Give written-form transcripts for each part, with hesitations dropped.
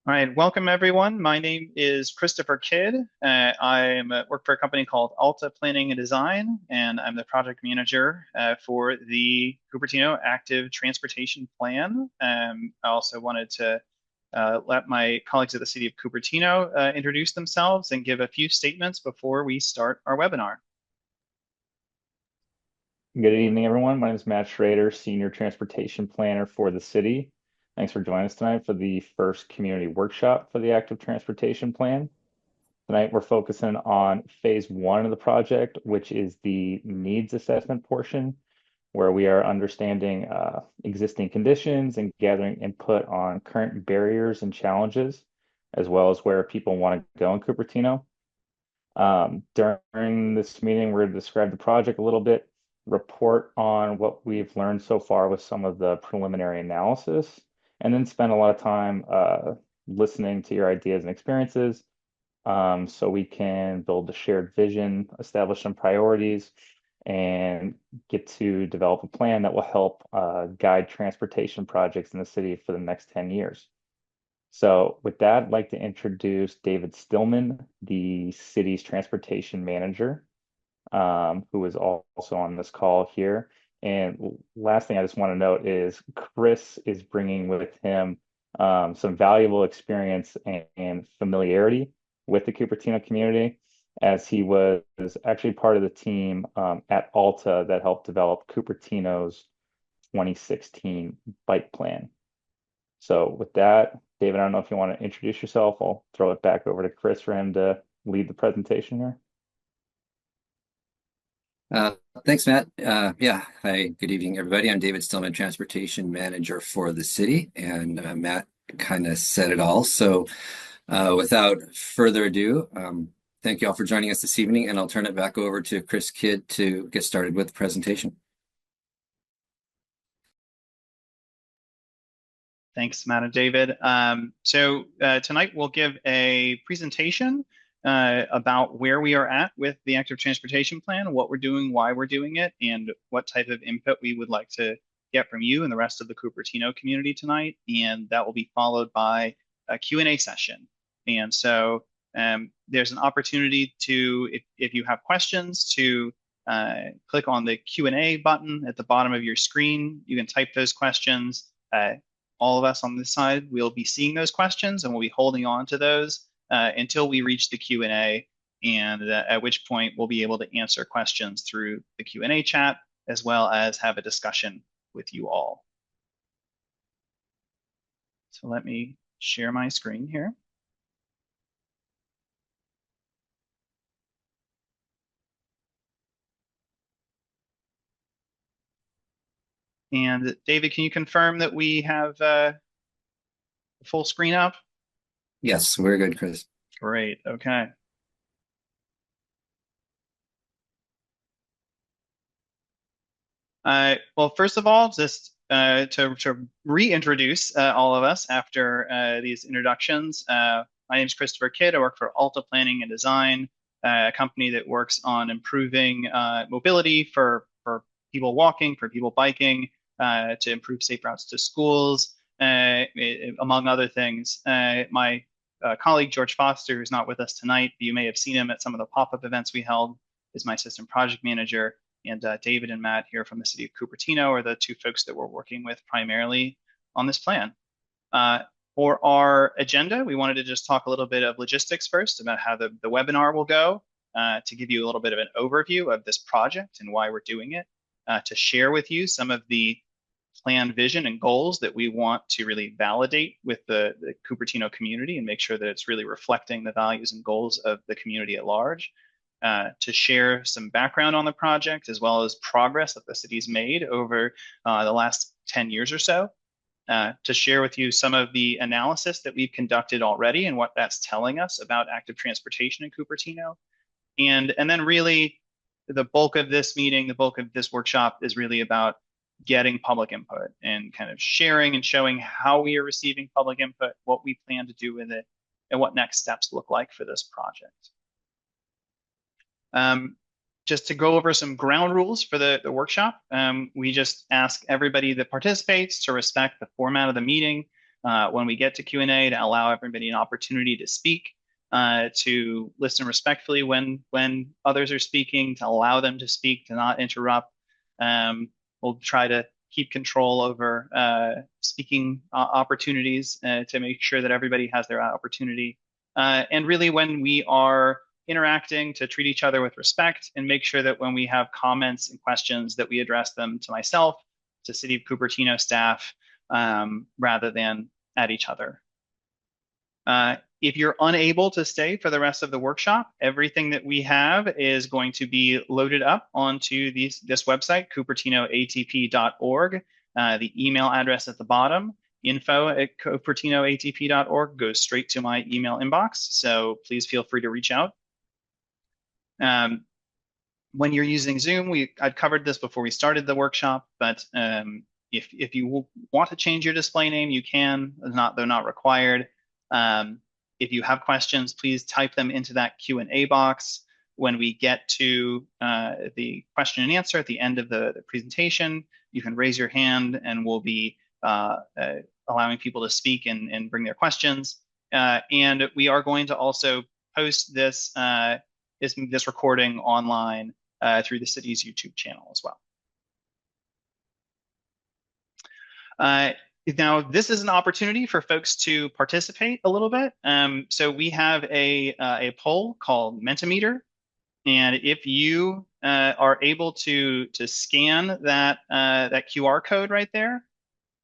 All right, welcome everyone. My name is Christopher Kidd. Work for a company called Alta Planning and Design, and I'm the project manager for the Cupertino Active Transportation Plan. I also wanted to let my colleagues at the City of Cupertino introduce themselves and give a few statements before we start our webinar. Good evening, everyone. My name is Matt Schrader, Senior Transportation Planner for the city. Thanks for joining us tonight for the first community workshop for the Active Transportation Plan. Tonight, we're focusing on phase one of the project, which is the needs assessment portion, where we are understanding existing conditions and gathering input on current barriers and challenges, as well as where people want to go in Cupertino. During this meeting, we're going to describe the project a little bit, report on what we've learned so far with some of the preliminary analysis, and then spend a lot of time listening to your ideas and experiences so we can build a shared vision, establish some priorities, and get to develop a plan that will help guide transportation projects in the city for the next 10 years. So with that, I'd like to introduce David Stillman, the city's transportation manager, who is also on this call here. And last thing I just want to note is Chris is bringing with him some valuable experience and familiarity with the Cupertino community, as he was actually part of the team at Alta that helped develop Cupertino's 2016 bike plan. So with that, David, I don't know if you want to introduce yourself. I'll throw it back over to Chris for him to lead the presentation here. Thanks, Matt. Yeah, hi, good evening, everybody. I'm David Stillman, Transportation Manager for the city, and Matt kind of said it all. So without further ado, thank you all for joining us this evening, and I'll turn it back over to Chris Kidd to get started with the presentation. Thanks, Matt and David. Tonight we'll give a presentation about where we are at with the Active Transportation Plan, what we're doing, why we're doing it, and what type of input we would like to get from you and the rest of the Cupertino community tonight. And that will be followed by a Q&A session. And so there's an opportunity to, if you have questions, to click on the Q&A button at the bottom of your screen. You can type those questions. All of us on this side will be seeing those questions, and we'll be holding on to those until we reach the Q&A, and at which point we'll be able to answer questions through the Q&A chat, as well as have a discussion with you all. So let me share my screen here. And David, can you confirm that we have full screen up? Yes, we're good, Chris. Great, okay. Well, first of all, just to reintroduce all of us after these introductions, my name is Christopher Kidd. I work for Alta Planning and Design, a company that works on improving mobility for people walking, for people biking, to improve safe routes to schools, among other things. My colleague, George Foster, who's not with us tonight, you may have seen him at some of the pop-up events we held, is my assistant project manager. And David and Matt here from the city of Cupertino are the two folks that we're working with primarily on this plan. For our agenda, we wanted to just talk a little bit of logistics first about how the webinar will go, to give you a little bit of an overview of this project and why we're doing it, to share with you some of the plan vision and goals that we want to really validate with the Cupertino community and make sure that it's really reflecting the values and goals of the community at large. To share some background on the project, as well as progress that the city's made over the last 10 years or so, to share with you some of the analysis that we've conducted already and what that's telling us about active transportation in Cupertino. And then really the bulk of this meeting, the bulk of this workshop is really about getting public input and kind of sharing and showing how we are receiving public input, what we plan to do with it, and what next steps look like for this project. Just to go over some ground rules for the workshop, we just ask everybody that participates to respect the format of the meeting. when we get to Q&A to allow everybody an opportunity to speak, to listen respectfully when others are speaking, to allow them to speak, to not interrupt. We'll try to keep control over speaking opportunities to make sure that everybody has their opportunity. And really, when we are interacting, to treat each other with respect and make sure that when we have comments and questions that we address them to myself, to City of Cupertino staff, rather than at each other. If you're unable to stay for the rest of the workshop, everything that we have is going to be loaded up onto this website, cupertinoatp.org. The email address at the bottom, info@cupertinoatp.org, goes straight to my email inbox. So please feel free to reach out. When you're using Zoom, I've covered this before we started the workshop, but if you want to change your display name, you can. They're not required. If you have questions, please type them into that Q&A box. When we get to the question and answer at the end of the presentation, you can raise your hand and we'll be allowing people to speak and bring their questions. And we are going to also post this recording online through the city's YouTube channel as well. Now, this is an opportunity for folks to participate a little bit. So we have a poll called Mentimeter, and if you are able to scan that QR code right there,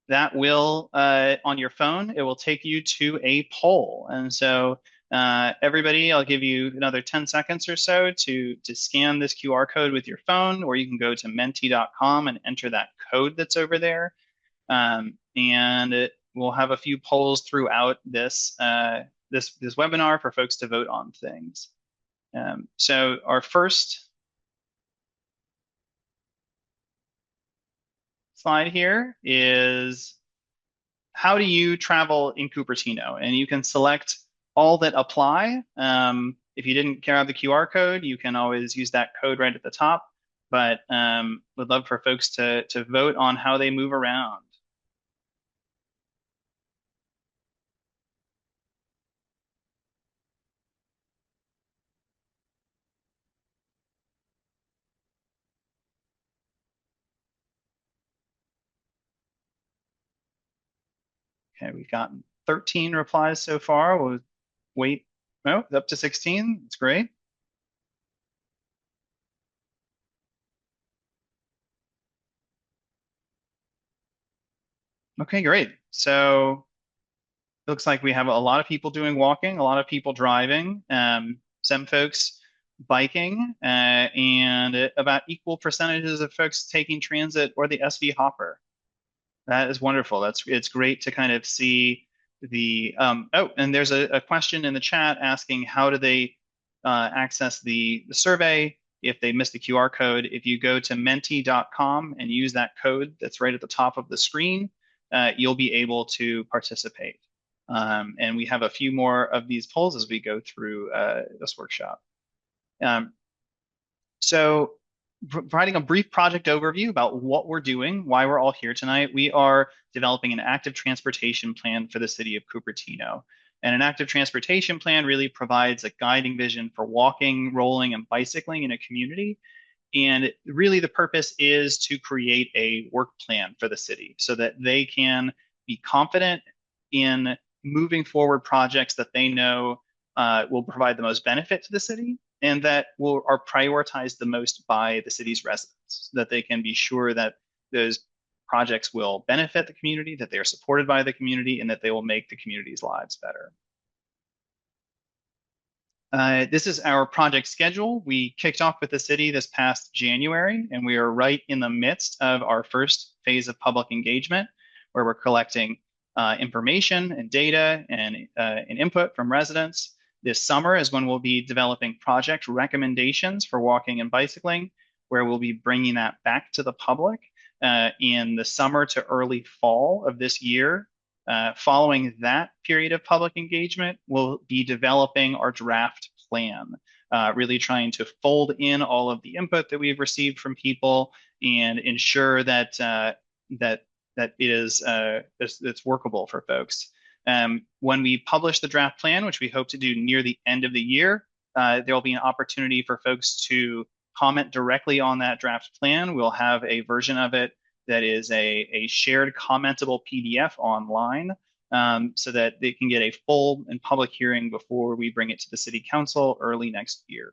that will on your phone, it will take you to a poll. And so everybody, I'll give you another 10 seconds or so to scan this QR code with your phone, or you can go to menti.com and enter that code that's over there. And we'll have a few polls throughout this webinar for folks to vote on things. So our first slide here is, how do you travel in Cupertino? And you can select all that apply. If you didn't care about the QR code, you can always use that code right at the top. But would love for folks to vote on how they move around. Okay, we've gotten 13 replies so far. We'll wait. Oh, up to 16. That's great. Okay, great. So it looks like we have a lot of people doing walking, a lot of people driving, some folks biking, and about equal percentages of folks taking transit or the SV hopper. That is wonderful. It's great to kind of see the oh, and there's a question in the chat asking how do they access the survey if they missed the QR code. If you go to menti.com and use that code that's right at the top of the screen, you'll be able to participate. And we have a few more of these polls as we go through this workshop. So providing a brief project overview about what we're doing, why we're all here tonight. We are developing an active transportation plan for the city of Cupertino. And an active transportation plan really provides a guiding vision for walking, rolling, and bicycling in a community. And really the purpose is to create a work plan for the city so that they can be confident in moving forward projects that they know will provide the most benefit to the city and that are prioritized the most by the city's residents, so that they can be sure that those projects will benefit the community, that they are supported by the community, and that they will make the community's lives better. This is our project schedule. We kicked off with the city this past January, and we are right in the midst of our first phase of public engagement, where we're collecting information and data and input from residents. This summer is when we'll be developing project recommendations for walking and bicycling, where we'll be bringing that back to the public in the summer to early fall of this year. Following that period of public engagement, we'll be developing our draft plan, really trying to fold in all of the input that we've received from people and ensure that it's workable for folks. When we publish the draft plan, which we hope to do near the end of the year, there will be an opportunity for folks to comment directly on that draft plan. We'll have a version of it that is a shared commentable PDF online, so that they can get a full and public hearing before we bring it to the City Council early next year.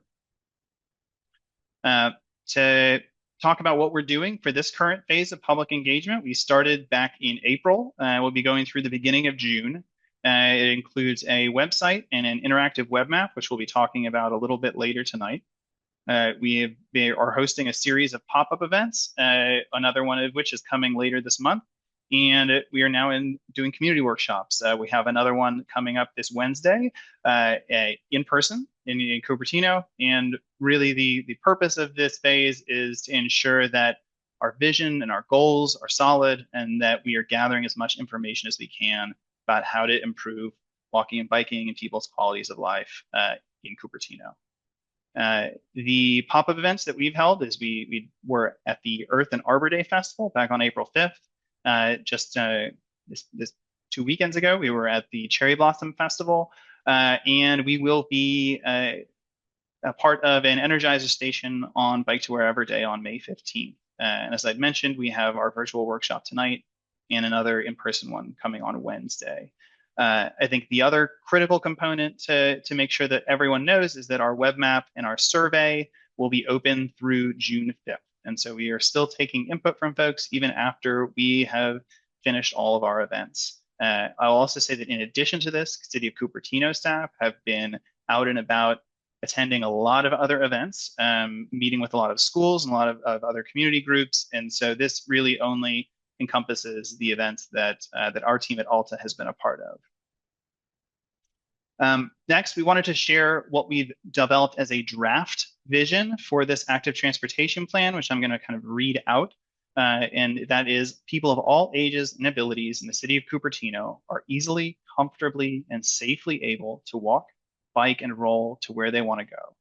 To talk about what we're doing for this current phase of public engagement, we started back in April. We'll be going through the beginning of June. It includes a website and an interactive web map, which we'll be talking about a little bit later tonight. We are hosting a series of pop-up events, another one of which is coming later this month. And we are now doing community workshops. We have another one coming up this Wednesday in person in Cupertino. And really the purpose of this phase is to ensure that our vision and our goals are solid and that we are gathering as much information as we can about how to improve walking and biking and people's qualities of life in Cupertino. The pop-up events that we've held is we were at the Earth and Arbor Day Festival back on April 5th. Just this 2 weekends ago, we were at the Cherry Blossom Festival, and we will be a part of an Energizer station on Bike to Wherever Day on May 15th. And as I'd mentioned, we have our virtual workshop tonight and another in-person one coming on Wednesday. I think the other critical component to make sure that everyone knows is that our web map and our survey will be open through June 5th. And so we are still taking input from folks even after we have finished all of our events. I'll also say that in addition to this, City of Cupertino staff have been out and about attending a lot of other events, meeting with a lot of schools and a lot of other community groups. And so this really only encompasses the events that our team at Alta has been a part of. Next, we wanted to share what we've developed as a draft vision for this active transportation plan, which I'm going to kind of read out. And that is, people of all ages and abilities in the city of Cupertino are easily, comfortably, and safely able to walk, bike, and roll to where they want to go.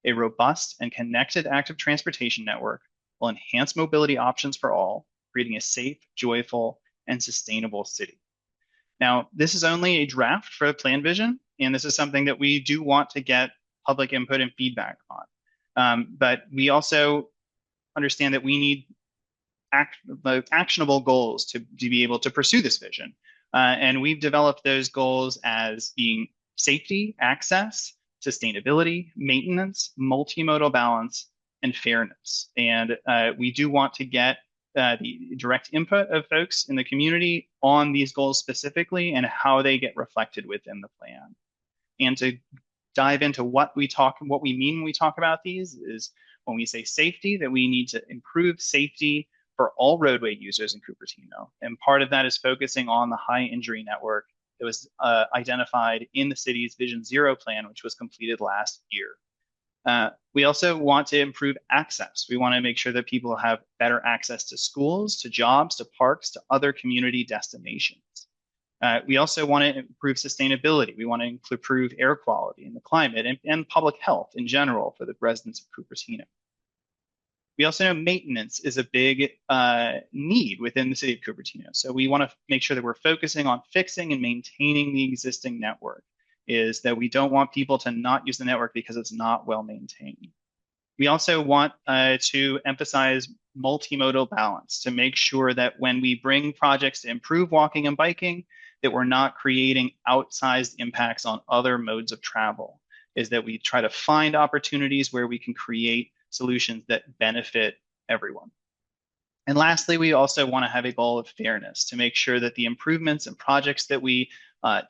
A robust and connected active transportation network will enhance mobility options for all, creating a safe, joyful, and sustainable city. Now, this is only a draft for the plan vision, and this is something that we do want to get public input and feedback on. But we also understand that we need actionable goals to be able to pursue this vision. And we've developed those goals as being safety, access, sustainability, maintenance, multimodal balance, and fairness. And we do want to get the direct input of folks in the community on these goals specifically and how they get reflected within the plan. And to dive into what we mean when we talk about these is when we say safety, that we need to improve safety for all roadway users in Cupertino. And part of that is focusing on the high injury network that was identified in the city's Vision Zero plan, which was completed last year. We also want to improve access. We want to make sure that people have better access to schools, to jobs, to parks, to other community destinations. We also want to improve sustainability. We want to improve air quality and the climate and public health in general for the residents of Cupertino. We also know maintenance is a big need within the city of Cupertino. So we want to make sure that we're focusing on fixing and maintaining the existing network, is that we don't want people to not use the network because it's not well maintained. We also want to emphasize multimodal balance to make sure that when we bring projects to improve walking and biking, that we're not creating outsized impacts on other modes of travel, is that we try to find opportunities where we can create solutions that benefit everyone. And lastly, we also want to have a goal of fairness to make sure that the improvements and projects that we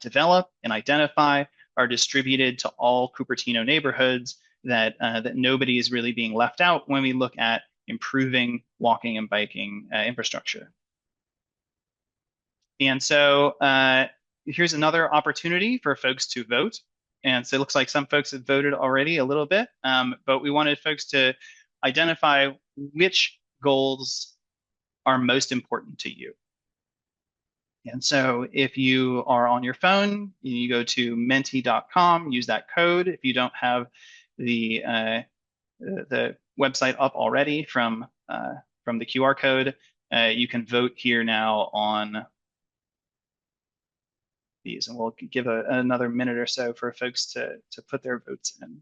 develop and identify are distributed to all Cupertino neighborhoods, that nobody is really being left out when we look at improving walking and biking infrastructure. And so here's another opportunity for folks to vote. And so it looks like some folks have voted already a little bit, but we wanted folks to identify which goals are most important to you. And so if you are on your phone, you go to menti.com, use that code. If you don't have the website up already from the QR code, you can vote here now on these, and we'll give another minute or so for folks to put their votes in.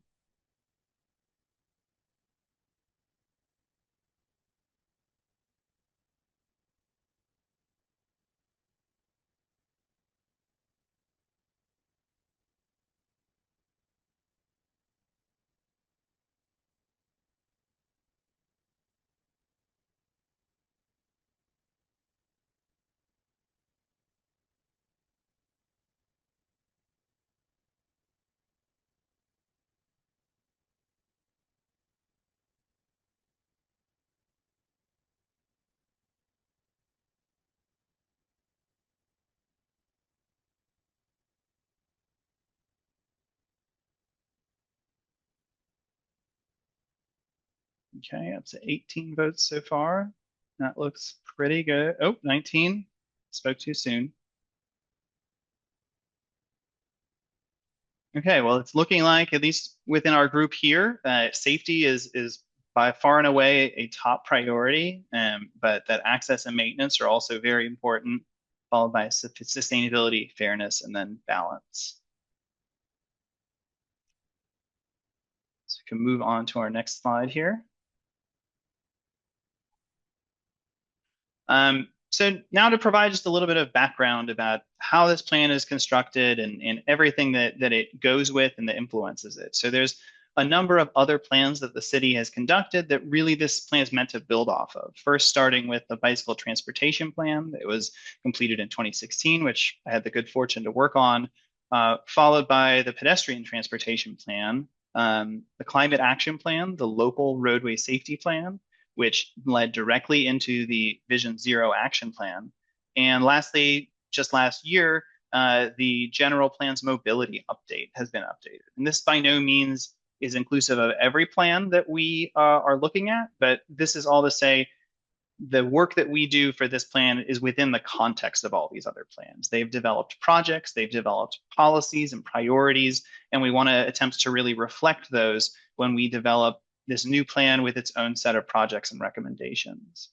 Okay, up to 18 votes so far. That looks pretty good. Oh, 19. Spoke too soon. Okay, well, it's looking like, at least within our group here, safety is by far and away a top priority, but that access and maintenance are also very important, followed by sustainability, fairness, and then balance. So we can move on to our next slide here. So now to provide just a little bit of background about how this plan is constructed and everything that it goes with and that influences it. So there's a number of other plans that the city has conducted that really this plan is meant to build off of. First, starting with the bicycle transportation plan that was completed in 2016, which I had the good fortune to work on, followed by the pedestrian transportation plan, the climate action plan, the local roadway safety plan, which led directly into the Vision Zero action plan. And lastly, just last year, the general plan's mobility update has been updated. And this by no means is inclusive of every plan that we are looking at, but this is all to say the work that we do for this plan is within the context of all these other plans. They've developed projects, they've developed policies and priorities, and we want to attempt to really reflect those when we develop this new plan with its own set of projects and recommendations.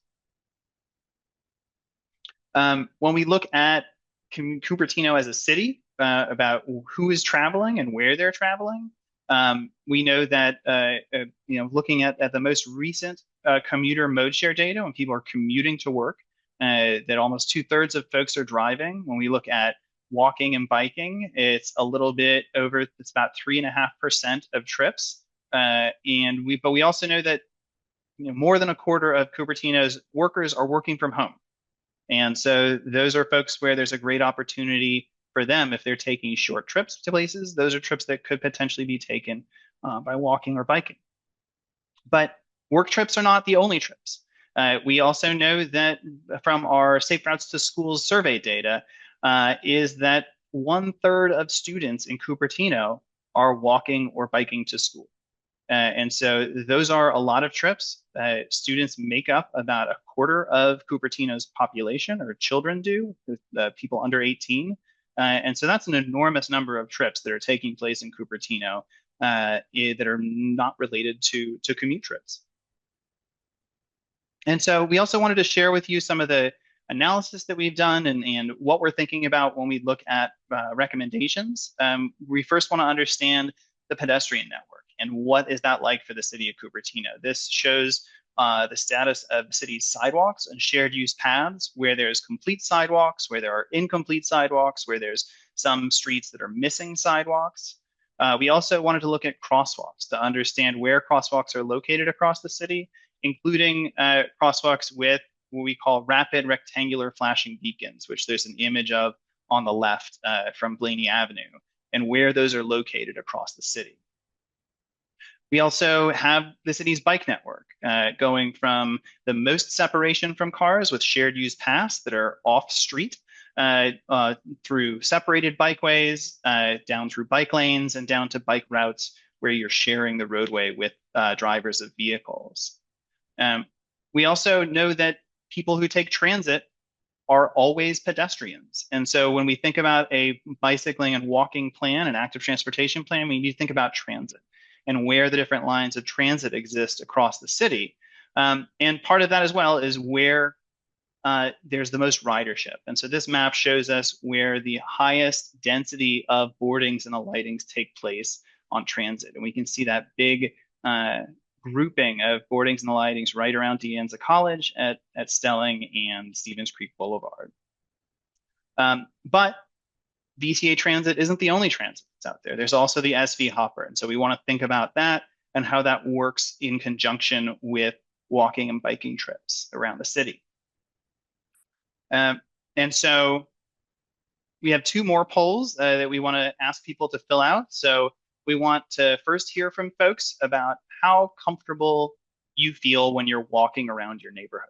When we look at Cupertino as a city, about who is traveling and where they're traveling, we know that looking at the most recent commuter mode share data, when people are commuting to work, that almost 2/3 of folks are driving. When we look at walking and biking, it's a little bit over, it's about 3.5% of trips. But we also know that more than a quarter of Cupertino's workers are working from home. And so those are folks where there's a great opportunity for them if they're taking short trips to places. Those are trips that could potentially be taken by walking or biking. But work trips are not the only trips. We also know that from our Safe Routes to Schools survey data is that 1/3 of students in Cupertino are walking or biking to school. And so those are a lot of trips. Students make up about a quarter of Cupertino's population, or children do, people under 18. And so that's an enormous number of trips that are taking place in Cupertino that are not related to commute trips. And so we also wanted to share with you some of the analysis that we've done and what we're thinking about when we look at recommendations. We first want to understand the pedestrian network and what is that like for the city of Cupertino. This shows the status of the city's sidewalks and shared use paths, where there's complete sidewalks, where there are incomplete sidewalks, where there's some streets that are missing sidewalks. We also wanted to look at crosswalks to understand where crosswalks are located across the city, including crosswalks with what we call rapid rectangular flashing beacons, which there's an image of on the left from Blaney Avenue, and where those are located across the city. We also have the city's bike network, going from the most separation from cars with shared use paths that are off street, through separated bikeways, down through bike lanes, and down to bike routes where you're sharing the roadway with drivers of vehicles. We also know that people who take transit are always pedestrians. And so when we think about a bicycling and walking plan, an active transportation plan, we need to think about transit and where the different lines of transit exist across the city. And part of that as well is where there's the most ridership. And so this map shows us where the highest density of boardings and alightings take place on transit. And we can see that big grouping of boardings and alightings right around De Anza College at Stelling and Stevens Creek Boulevard. But VTA Transit isn't the only transit that's out there. There's also the SV Hopper. And so we want to think about that and how that works in conjunction with walking and biking trips around the city. And so we have two more polls that we want to ask people to fill out. So we want to first hear from folks about how comfortable you feel when you're walking around your neighborhood.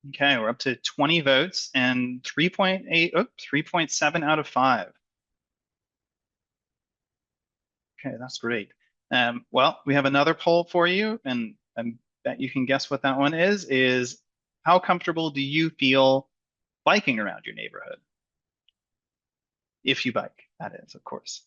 Okay, we're up to 20 votes and 3.7 out of 5. Okay, that's great. Well, we have another poll for you, and I bet you can guess what that one is how comfortable do you feel biking around your neighborhood? If you bike, that is, of course.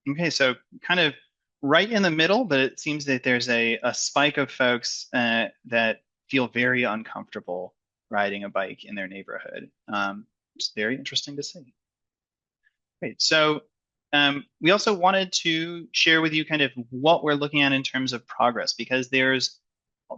Okay, so kind of right in the middle, but it seems that there's a spike of folks that feel very uncomfortable riding a bike in their neighborhood. It's very interesting to see. Great. So we also wanted to share with you kind of what we're looking at in terms of progress, because there's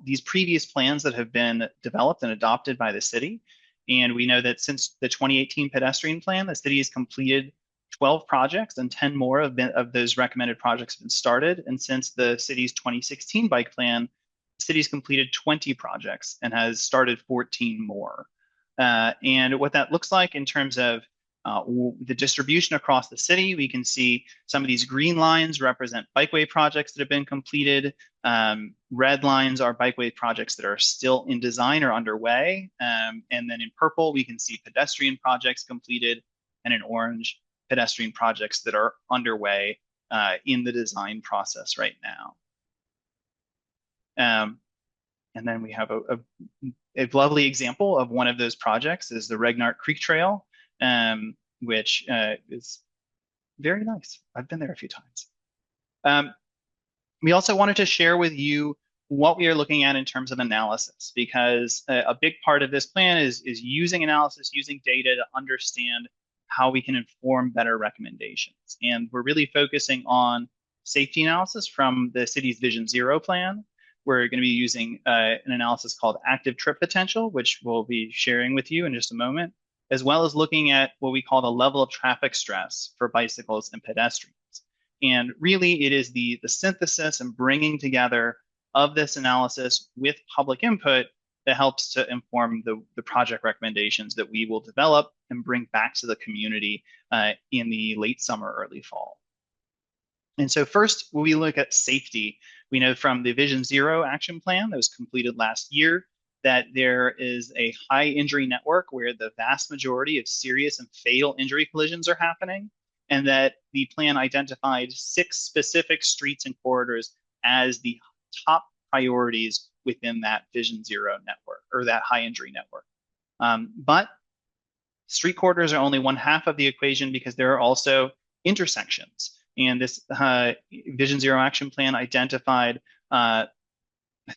these previous plans that have been developed and adopted by the city. And we know that since the 2018 pedestrian plan, the city has completed 12 projects and 10 more of those recommended projects have been started. And since the city's 2016 bike plan, the city's completed 20 projects and has started 14 more. And what that looks like in terms of the distribution across the city, we can see some of these green lines represent bikeway projects that have been completed. Red lines are bikeway projects that are still in design or underway. And then in purple, we can see pedestrian projects completed, and in orange, pedestrian projects that are underway in the design process right now. And then we have a lovely example of one of those projects is the Regnart Creek Trail, which is very nice. I've been there a few times. We also wanted to share with you what we are looking at in terms of analysis, because a big part of this plan is using analysis, using data to understand how we can inform better recommendations. And we're really focusing on safety analysis from the city's Vision Zero plan. We're going to be using an analysis called active trip potential, which we'll be sharing with you in just a moment, as well as looking at what we call the level of traffic stress for bicycles and pedestrians. And really, it is the synthesis and bringing together of this analysis with public input that helps to inform the project recommendations that we will develop and bring back to the community in the late summer, early fall. And so first, when we look at safety, we know from the Vision Zero action plan that was completed last year that there is a high injury network where the vast majority of serious and fatal injury collisions are happening, and that the plan identified 6 specific streets and corridors as the top priorities within that Vision Zero network, or that high injury network. But street corridors are only one half of the equation, because there are also intersections. And this Vision Zero action plan identified, I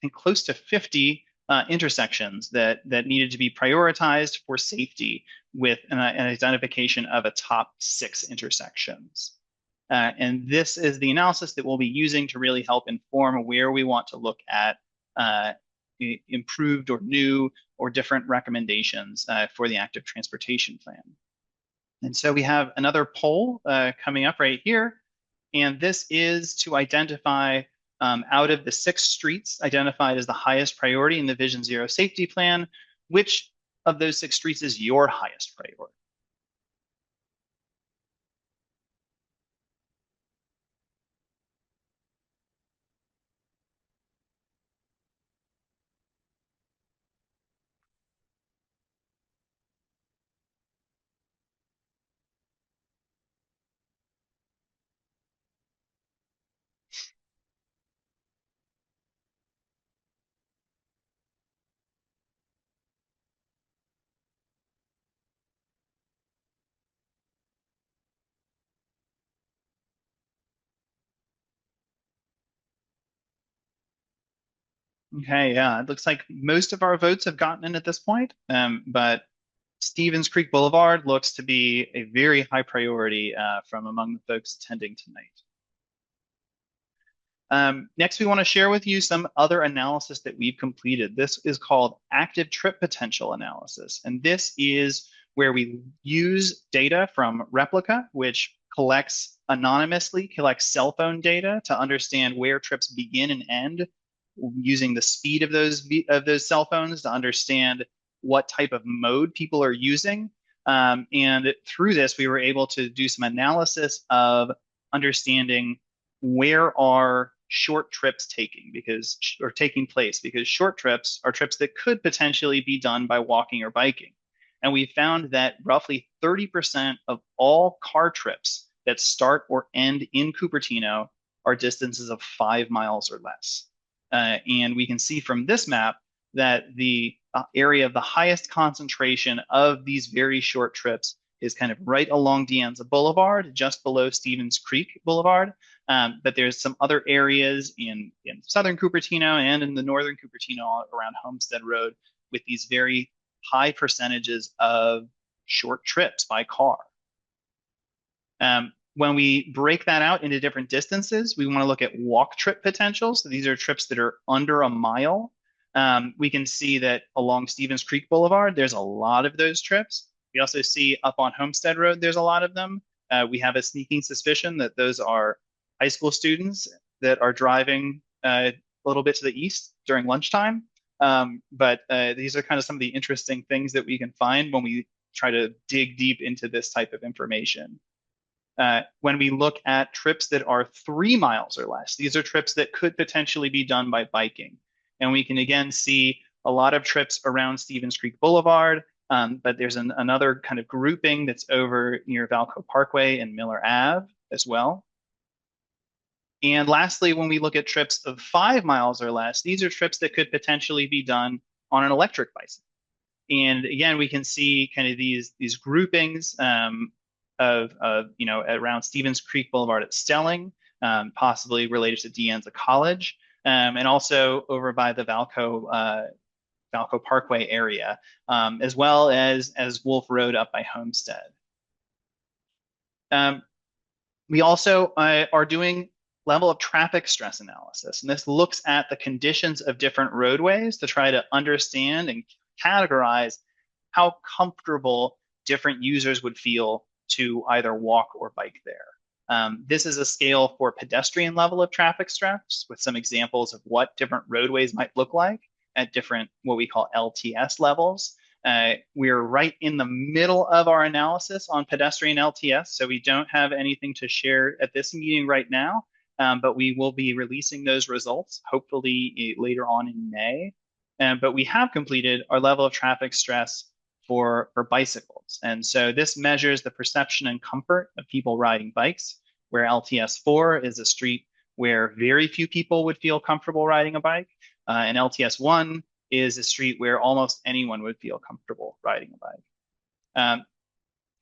think, close to 50 intersections that needed to be prioritized for safety, with an identification of a top 6 intersections. And this is the analysis that we'll be using to really help inform where we want to look at improved or new or different recommendations for the active transportation plan. And so we have another poll coming up right here. And this is to identify out of the 6 streets identified as the highest priority in the Vision Zero safety plan, which of those 6 streets is your highest priority? Okay, yeah, it looks like most of our votes have gotten in at this point, but Stevens Creek Boulevard looks to be a very high priority from among the folks attending tonight. Next, we want to share with you some other analysis that we've completed. This is called active trip potential analysis, and this is where we use data from Replica, which anonymously collects cell phone data to understand where trips begin and end, using the speed of those cell phones to understand what type of mode people are using. And through this, we were able to do some analysis of understanding where are short trips taking place, because short trips are trips that could potentially be done by walking or biking. And we found that roughly 30% of all car trips that start or end in Cupertino are distances of 5 miles or less. And we can see from this map that the area of the highest concentration of these very short trips is kind of right along De Anza Boulevard, just below Stevens Creek Boulevard. But there's some other areas in southern Cupertino and in the northern Cupertino around Homestead Road with these very high percentages of short trips by car. When we break that out into different distances, we want to look at walk trip potentials. So these are trips that are under a mile. We can see that along Stevens Creek Boulevard, there's a lot of those trips. We also see up on Homestead Road, there's a lot of them. We have a sneaking suspicion that those are high school students that are driving a little bit to the east during lunchtime. But these are kind of some of the interesting things that we can find when we try to dig deep into this type of information. When we look at trips that are 3 miles or less, these are trips that could potentially be done by biking. And we can again see a lot of trips around Stevens Creek Boulevard, but there's another kind of grouping that's over near Valco Parkway and Miller Ave as well. And lastly, when we look at trips of 5 miles or less, these are trips that could potentially be done on an electric bicycle. And again, we can see kind of these groupings of around Stevens Creek Boulevard at Stelling, possibly related to De Anza College, and also over by the Valco Parkway area, as well as Wolf Road up by Homestead. We also are doing level of traffic stress analysis, and this looks at the conditions of different roadways to try to understand and categorize how comfortable different users would feel to either walk or bike there. This is a scale for pedestrian level of traffic stress with some examples of what different roadways might look like at different, what we call LTS levels. We're right in the middle of our analysis on pedestrian LTS, so we don't have anything to share at this meeting right now, but we will be releasing those results hopefully later on in May. But we have completed our level of traffic stress for bicycles. And so this measures the perception and comfort of people riding bikes, where LTS 4 is a street where very few people would feel comfortable riding a bike. And LTS 1 is a street where almost anyone would feel comfortable riding a bike.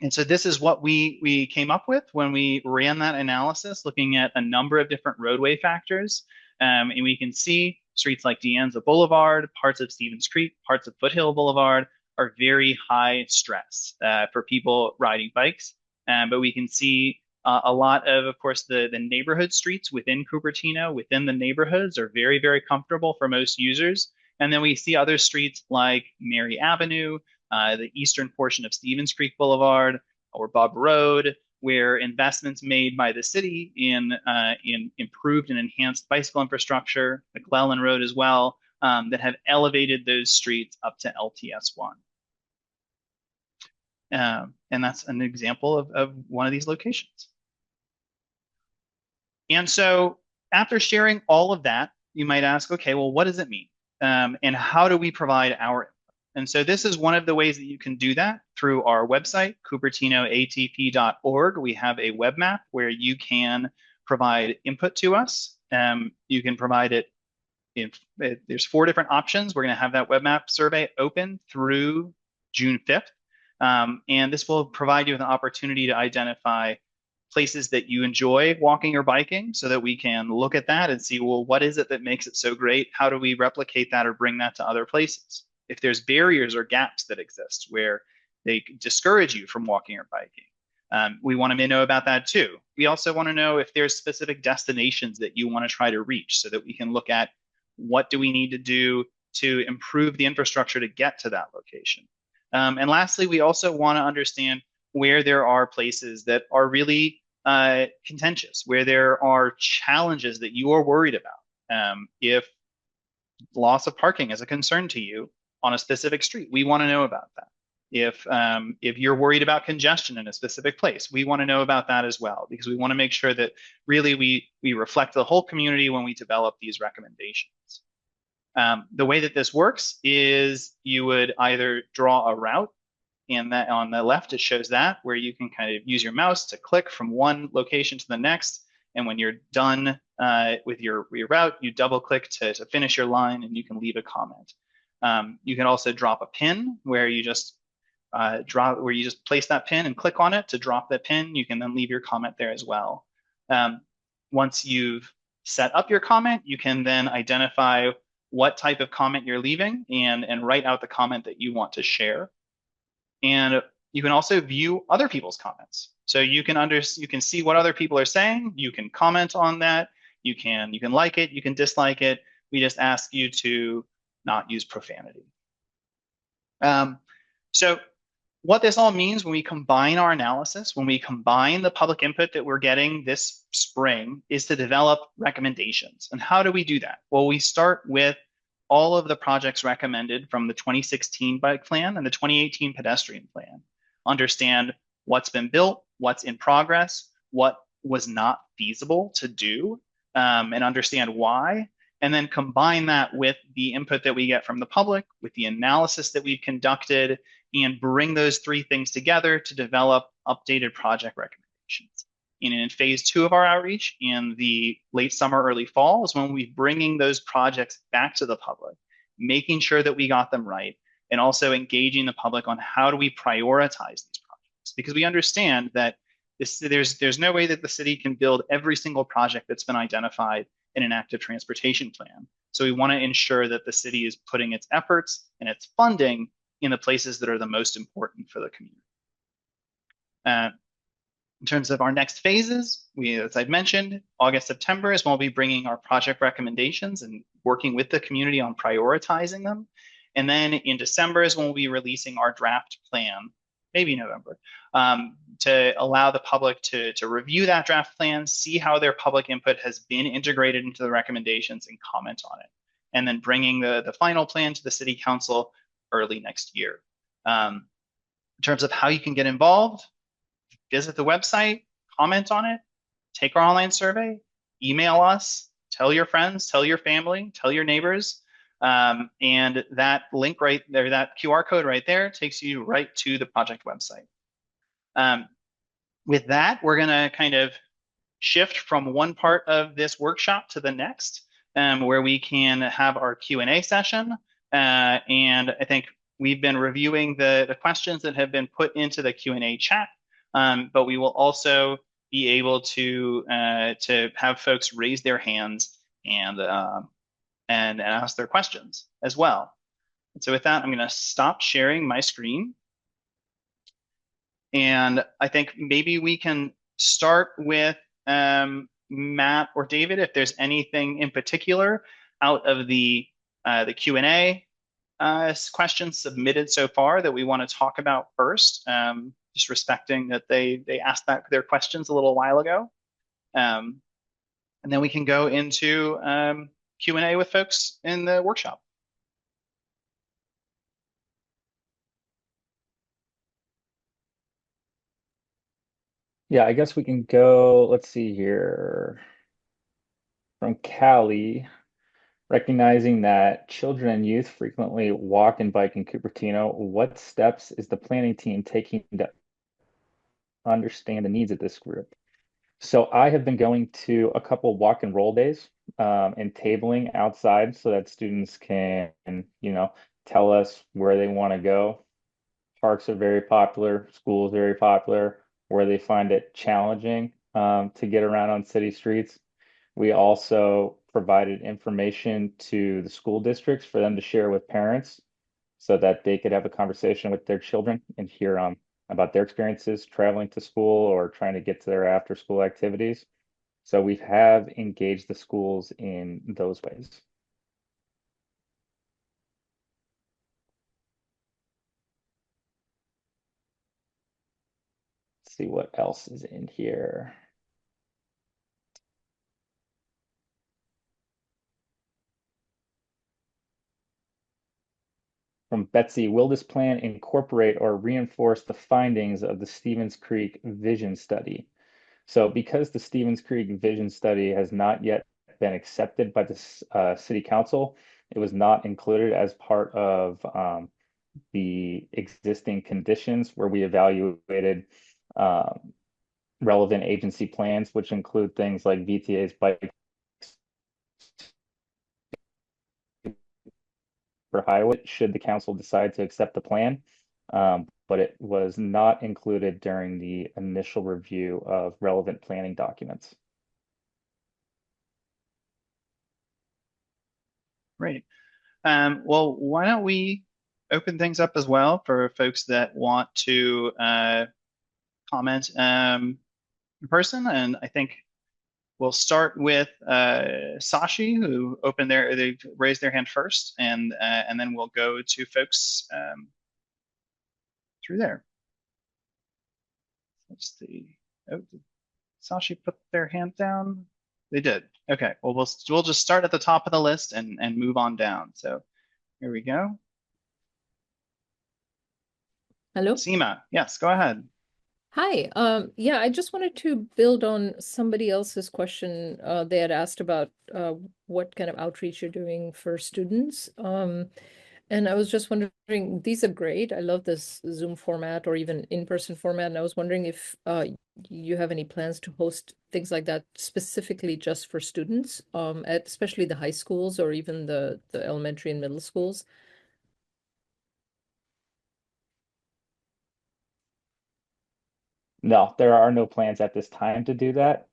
And so this is what we came up with when we ran that analysis, looking at a number of different roadway factors. And we can see streets like De Anza Boulevard, parts of Stevens Creek, parts of Foothill Boulevard are very high stress for people riding bikes. But we can see A lot of course, the neighborhood streets within Cupertino, within the neighborhoods, are very, very comfortable for most users. And then we see other streets like Mary Avenue, the eastern portion of Stevens Creek Boulevard, or Bob Road, where investments made by the city in improved and enhanced bicycle infrastructure, McClellan Road as well, that have elevated those streets up to LTS1. And that's an example of one of these locations. And so after sharing all of that, you might ask, okay, well, what does it mean? And how do we provide our input? And so this is one of the ways that you can do that through our website, cupertinoatp.org. We have a web map where you can provide input to us. You can provide it there's 4 different options. We're going to have that web map survey open through June 5th. And this will provide you with an opportunity to identify places that you enjoy walking or biking so that we can look at that and see, well, what is it that makes it so great? How do we replicate that or bring that to other places? If there's barriers or gaps that exist where they discourage you from walking or biking, we want to know about that too. We also want to know if there's specific destinations that you want to try to reach so that we can look at what do we need to do to improve the infrastructure to get to that location. And lastly, we also want to understand where there are places that are really contentious, where there are challenges that you are worried about. If loss of parking is a concern to you on a specific street, we want to know about that. If you're worried about congestion in a specific place, we want to know about that as well, because we want to make sure that really we reflect the whole community when we develop these recommendations. The way that this works is you would either draw a route, and that on the left, it shows that, where you can kind of use your mouse to click from one location to the next. And when you're done with your route, you double click to finish your line, and you can leave a comment. You can also drop a pin where you just place that pin and click on it to drop that pin. You can then leave your comment there as well. Once you've set up your comment, you can then identify what type of comment you're leaving and write out the comment that you want to share. And you can also view other people's comments. So you can see what other people are saying. You can comment on that. You can like it. You can dislike it. We just ask you to not use profanity. So what this all means when we combine our analysis, when we combine the public input that we're getting this spring, is to develop recommendations. And how do we do that? Well, we start with all of the projects recommended from the 2016 bike plan and the 2018 pedestrian plan. Understand what's been built, what's in progress, what was not feasible to do, and understand why. And then combine that with the input that we get from the public, with the analysis that we've conducted, and bring those 3 things together to develop updated project recommendations. And in phase 2 of our outreach, in the late summer, early fall, is when we're bringing those projects back to the public, making sure that we got them right, and also engaging the public on how do we prioritize these projects. Because we understand that there's no way that the city can build every single project that's been identified in an active transportation plan. So we want to ensure that the city is putting its efforts and its funding in the places that are the most important for the community. In terms of our next phases, as I've mentioned, August, September is when we'll be bringing our project recommendations and working with the community on prioritizing them. And then in December is when we'll be releasing our draft plan, maybe November, to allow the public to review that draft plan, see how their public input has been integrated into the recommendations, and comment on it. And then bringing the final plan to the city council early next year. In terms of how you can get involved, visit the website, comment on it, take our online survey, email us, tell your friends, tell your family, tell your neighbors. And that link right there, that QR code right there, takes you right to the project website. With that, we're going to kind of shift from one part of this workshop to the next, where we can have our Q&A session. And I think we've been reviewing the questions that have been put into the Q&A chat, but we will also be able to have folks raise their hands and ask their questions as well. And so with that, I'm going to stop sharing my screen. And I think maybe we can start with Matt or David if there's anything in particular out of the Q&A questions submitted so far that we want to talk about first, just respecting that they asked their questions a little while ago. And then we can go into Q&A with folks in the workshop. Yeah, I guess we can go, let's see here. From Cali, recognizing that children and youth frequently walk and bike in Cupertino, what steps is the planning team taking to understand the needs of this group? So I have been going to a couple walk and roll days and tabling outside so that students can, tell us where they want to go. Parks are very popular, schools very popular, where they find it challenging to get around on city streets. We also provided information to the school districts for them to share with parents so that they could have a conversation with their children and hear about their experiences traveling to school or trying to get to their after school activities. So we have engaged the schools in those ways. Let's see what else is in here. From Betsy, will this plan incorporate or reinforce the findings of the Stevens Creek Vision Study? So because the Stevens Creek Vision Study has not yet been accepted by the City Council, it was not included as part of the existing conditions where we evaluated relevant agency plans, which include things like VTA's bike for highway, should the council decide to accept the plan. But it was not included during the initial review of relevant planning documents. Great. Well, why don't we open things up as well for folks that want to comment in person. And I think we'll start with Sashi, who they raised their hand first, and then we'll go to folks through there. Let's see. Oh, did Sashi put their hand down? They did. Okay. Well, we'll just start at the top of the list and move on down. So here we go. Hello. Seema, yes, go ahead. Hi. Yeah, I just wanted to build on somebody else's question. They had asked about what kind of outreach you're doing for students. And I was just wondering, these are great. I love this Zoom format or even in-person format. And I was wondering if you have any plans to host things like that specifically just for students, especially the high schools or even the elementary and middle schools. No, there are no plans at this time to do that.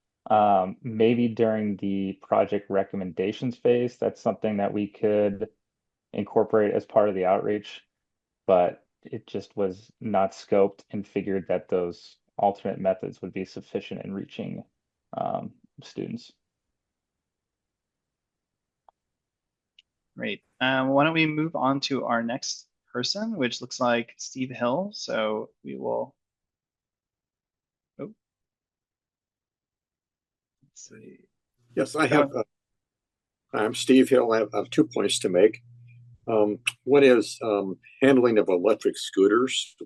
Maybe during the project recommendations phase, that's something that we could incorporate as part of the outreach, but it just was not scoped and figured that those alternate methods would be sufficient in reaching students. Great. Why don't we move on to our next person, which looks like Steve Hill. So we will. Oh. Let's see. Yes, I'm Steve Hill. I have 2 points to make. One is handling of electric scooters.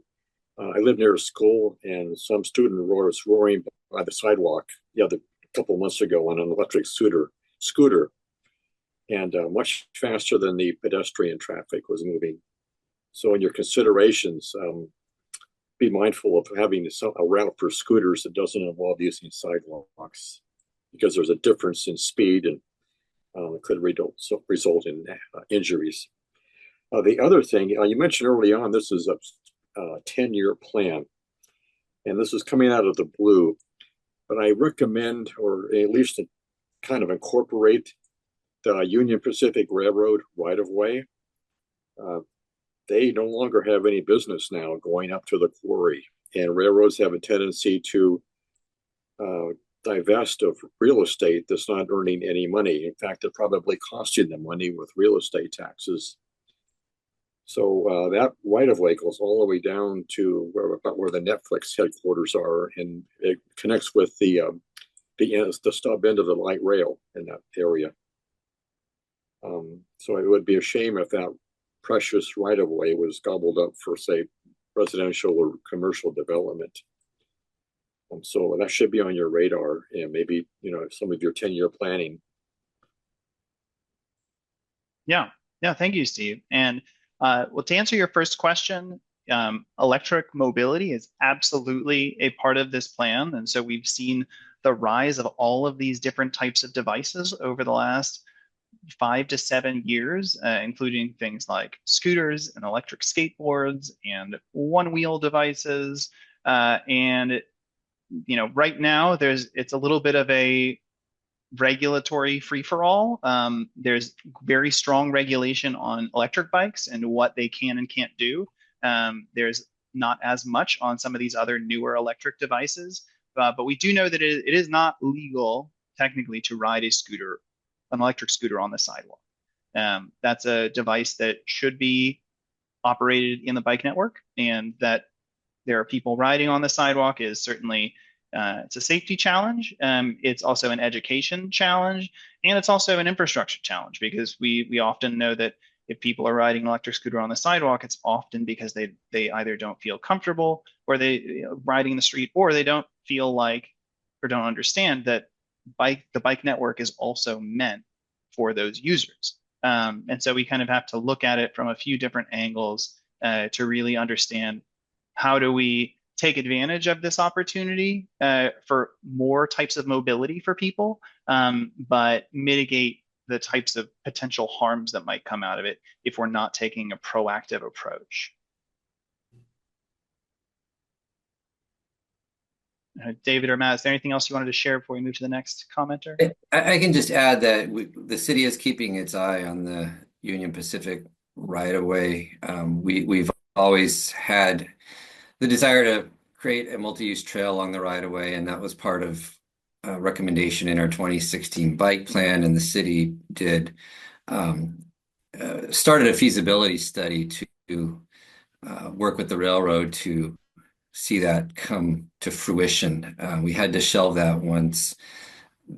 I live near a school, and some student was roaring by the sidewalk a couple months ago on an electric scooter, and much faster than the pedestrian traffic was moving. So in your considerations, be mindful of having a route for scooters that doesn't involve using sidewalks, because there's a difference in speed and it could result in injuries. The other thing, you mentioned early on, this is a 10-year plan, and this is coming out of the blue, but I recommend, or at least kind of incorporate the Union Pacific Railroad right-of-way. They no longer have any business now going up to the quarry, and railroads have a tendency to divest of real estate that's not earning any money. In fact, it probably costing them money with real estate taxes. So that right of way goes all the way down to where the Netflix headquarters are, and it connects with the stub end of the light rail in that area. So it would be a shame if that precious right of way was gobbled up for, say, residential or commercial development. So that should be on your radar, and maybe some of your 10-year planning. Yeah, thank you, Steve. And well, to answer your first question, electric mobility is absolutely a part of this plan. And so we've seen the rise of all of these different types of devices over the last 5 to 7 years, including things like scooters and electric skateboards and one-wheel devices. And right now it's a little bit of a regulatory free-for-all. There's very strong regulation on electric bikes and what they can and can't do. There's not as much on some of these other newer electric devices, but we do know that it is not legal technically to ride an electric scooter on the sidewalk. That's a device that should be operated in the bike network, and that there are people riding on the sidewalk is certainly it's a safety challenge. It's also an education challenge, and it's also an infrastructure challenge, because we often know that if people are riding an electric scooter on the sidewalk, it's often because they either don't feel comfortable, or they riding the street, or they don't feel like or don't understand that the bike network is also meant for those users. And so we kind of have to look at it from a few different angles to really understand how do we take advantage of this opportunity for more types of mobility for people, but mitigate the types of potential harms that might come out of it if we're not taking a proactive approach. David or Matt, is there anything else you wanted to share before we move to the next commenter? I can just add that the city is keeping its eye on the Union Pacific right of way. We've always had the desire to create a multi-use trail along the right of way, and that was part of a recommendation in our 2016 bike plan. And the city did started a feasibility study to work with the railroad to see that come to fruition. We had to shelve that once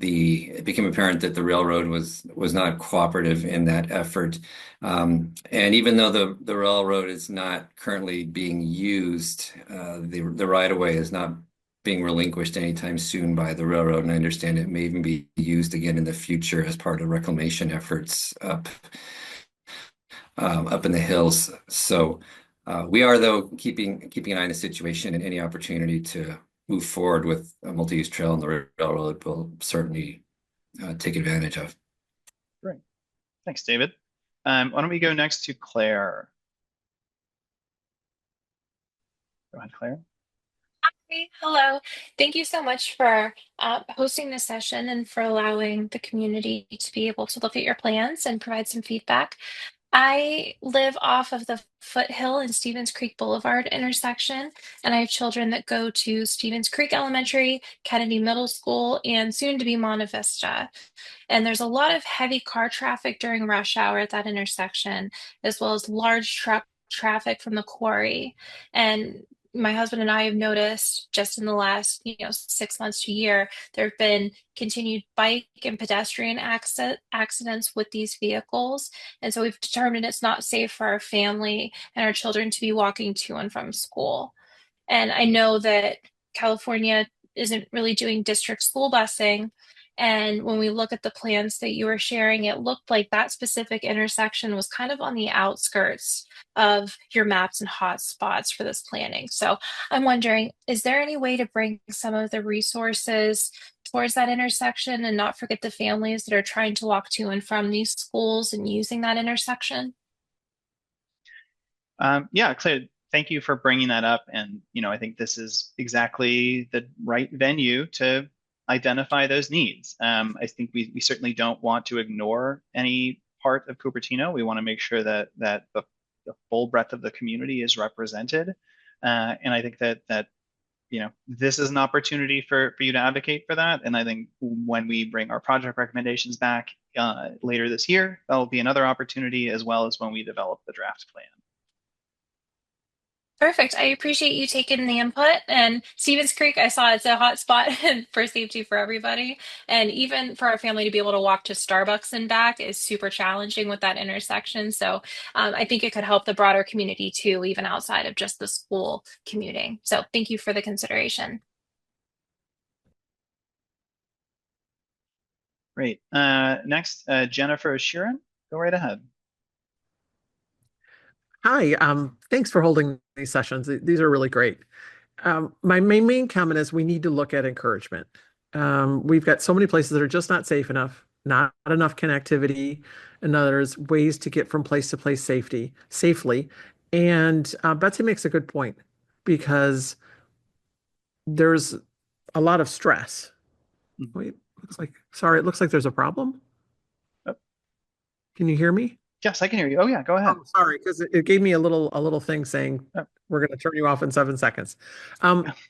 it became apparent that the railroad was not cooperative in that effort. And even though the railroad is not currently being used, the right-of-way is not being relinquished anytime soon by the railroad. And I understand it may even be used again in the future as part of reclamation efforts up in the hills. So we are, though, keeping an eye on the situation, and any opportunity to move forward with a multi-use trail on the railroad will certainly take advantage of. Great. Thanks, David. Why don't we go next to Claire? Go ahead, Claire. Hi, hello. Thank you so much for hosting this session and for allowing the community to be able to look at your plans and provide some feedback. I live off of the Foothill and Stevens Creek Boulevard intersection, and I have children that go to Stevens Creek Elementary, Kennedy Middle School, and soon to be Monte Vista. And there's a lot of heavy car traffic during rush hour at that intersection, as well as large truck traffic from the quarry. And my husband and I have noticed just in the last, 6 months to a year, there have been continued bike and pedestrian accidents with these vehicles. And so we've determined it's not safe for our family and our children to be walking to and from school. And I know that California isn't really doing district school busing. And when we look at the plans that you were sharing, it looked like that specific intersection was kind of on the outskirts of your maps and hotspots for this planning. So I'm wondering, is there any way to bring some of the resources towards that intersection and not forget the families that are trying to walk to and from these schools and using that intersection? Yeah, Claire, thank you for bringing that up. And, I think this is exactly the right venue to identify those needs. I think we certainly don't want to ignore any part of Cupertino. We want to make sure that the full breadth of the community is represented. And I think that this is an opportunity for you to advocate for that. And I think when we bring our project recommendations back later this year, that'll be another opportunity, as well as when we develop the draft plan. Perfect. I appreciate you taking the input. And Stevens Creek, I saw it's a hot spot for safety for everybody. And even for our family to be able to walk to Starbucks and back is super challenging with that intersection. So I think it could help the broader community too, even outside of just the school commuting. So thank you for the consideration. Great. Next, Jennifer Sheeran, go right ahead. Hi, thanks for holding these sessions. These are really great. My main comment is we need to look at encouragement. We've got so many places that are just not safe enough, not enough connectivity, and others ways to get from place to place safely. And Betsy makes a good point because there's a lot of stress. Wait, it looks like there's a problem. Oh. Can you hear me? Yes, I can hear you. Oh yeah, go ahead. Oh, sorry, because it gave me a little thing saying we're going to turn you off in 7 seconds.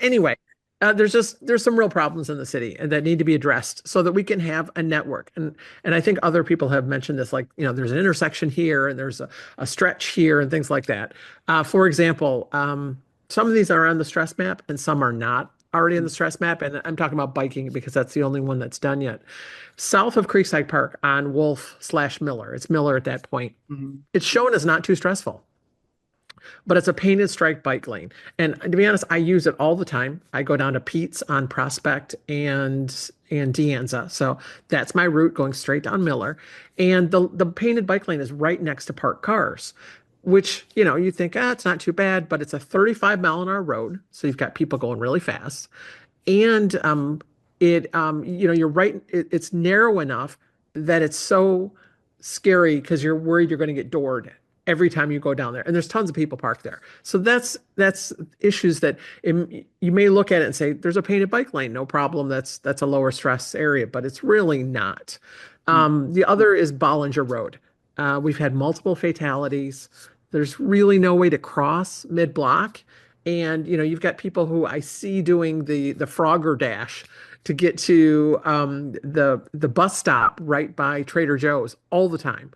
Anyway, there's some real problems in the city and that need to be addressed so that we can have a network. And I think other people have mentioned this, like there's an intersection here and there's a stretch here and things like that. For example, some of these are on the stress map and some are not already in the stress map. And I'm talking about biking because that's the only one that's done yet. South of Creekside Park on Wolf/Miller, it's Miller at that point. It's shown as not too stressful, but it's a painted striped bike lane. And to be honest, I use it all the time. I go down to Pete's on Prospect and De Anza. So that's my route going straight down Miller. And the painted bike lane is right next to parked cars, which, you think, it's not too bad, but it's a 35-mile-an-hour road. So you've got people going really fast. And you're right, it's narrow enough that it's so scary because you're worried you're going to get doored every time you go down there. And there's tons of people parked there. So that's issues that you may look at it and say, there's a painted bike lane, no problem. That's a lower stress area, but it's really not. The other is Bollinger Road. We've had multiple fatalities. There's really no way to cross mid-block. And you've got people who I see doing the Frogger Dash to get to the bus stop right by Trader Joe's all the time,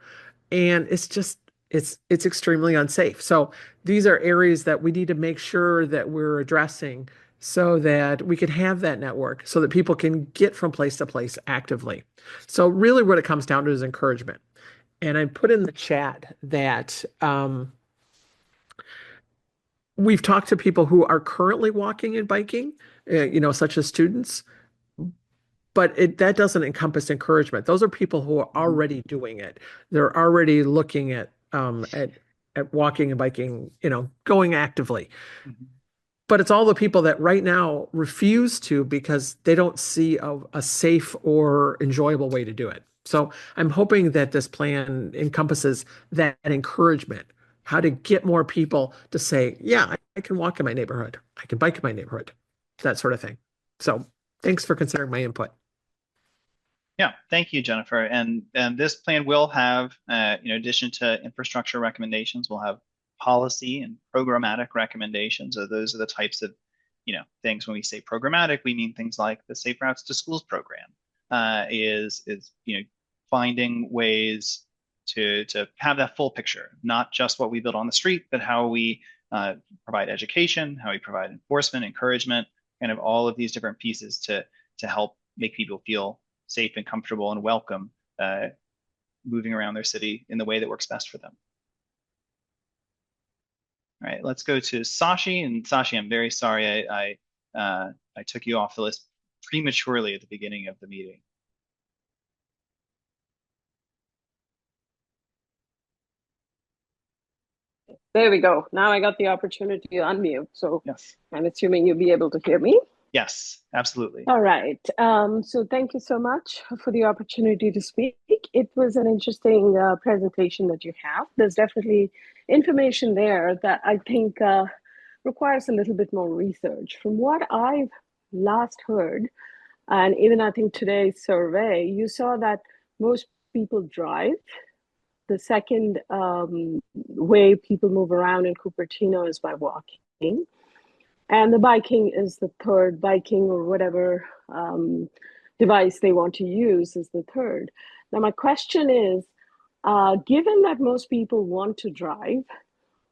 and it's extremely unsafe. So these are areas that we need to make sure that we're addressing so that we can have that network, so that people can get from place to place actively. So really, what it comes down to is encouragement. And I put in the chat that we've talked to people who are currently walking and biking, such as students, but that doesn't encompass encouragement. Those are people who are already doing it. They're already looking at walking and biking, going actively. But it's all the people that right now refuse to because they don't see a safe or enjoyable way to do it. So I'm hoping that this plan encompasses that encouragement, how to get more people to say, yeah, I can walk in my neighborhood. I can bike in my neighborhood, that sort of thing. So thanks for considering my input. Yeah, thank you, Jennifer. And this plan will have, in addition to infrastructure recommendations, we'll have policy and programmatic recommendations. So those are the types of, things. When we say programmatic, we mean things like the Safe Routes to Schools program is finding ways to have that full picture, not just what we build on the street, but how we provide education, how we provide enforcement, encouragement, kind of all of these different pieces to help make people feel safe and comfortable and welcome moving around their city in the way that works best for them. All right, let's go to Sashi. And Sashi, I'm very sorry I took you off the list prematurely at the beginning of the meeting. There we go. Now I got the opportunity to unmute. So yes. I'm assuming you'll be able to hear me. Yes, absolutely. All right. So thank you so much for the opportunity to speak. It was an interesting presentation that you have. There's definitely information there that I think requires a little bit more research. From what I've last heard, and even I think today's survey, you saw that most people drive. The second way people move around in Cupertino is by walking. And the biking is the third, biking or whatever device they want to use is the third. Now, my question is, given that most people want to drive,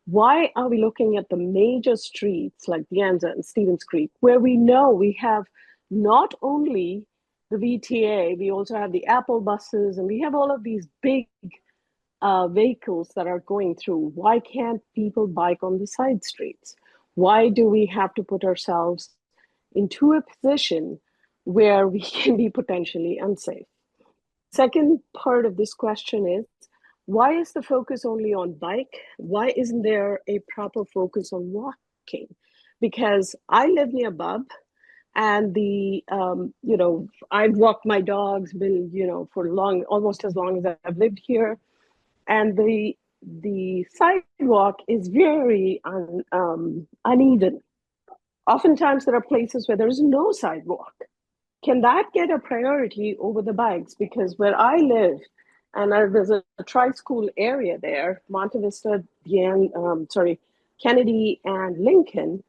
why are we looking at the major streets like Dianza and Stevens Creek, where we know we have not only the VTA, we also have the Apple buses, and we have all of these big vehicles that are going through? Why can't people bike on the side streets? Why do we have to put ourselves into a position where we can be potentially unsafe? Second part of this question is, why is the focus only on bike? Why isn't there a proper focus on walking? Because I live near Bub, and I've walked my dogs, for long, almost as long as I've lived here, and the sidewalk is very uneven. Oftentimes, there are places where there is no sidewalk. Can that get a priority over the bikes? Because where I live, and there's a tri-school area there, Monte Vista, Kennedy, and Lincoln,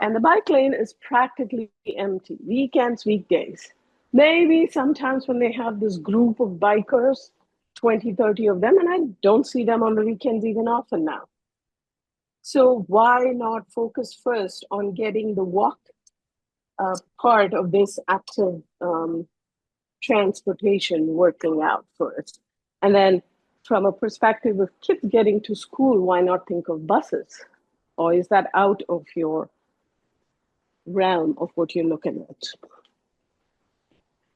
and the bike lane is practically empty, weekends, weekdays. Maybe sometimes when they have this group of bikers, 20, 30 of them, and I don't see them on the weekends even often now. So why not focus first on getting the walk part of this active transportation working out first? And then from a perspective of kids getting to school, why not think of buses? Or is that out of your realm of what you're looking at?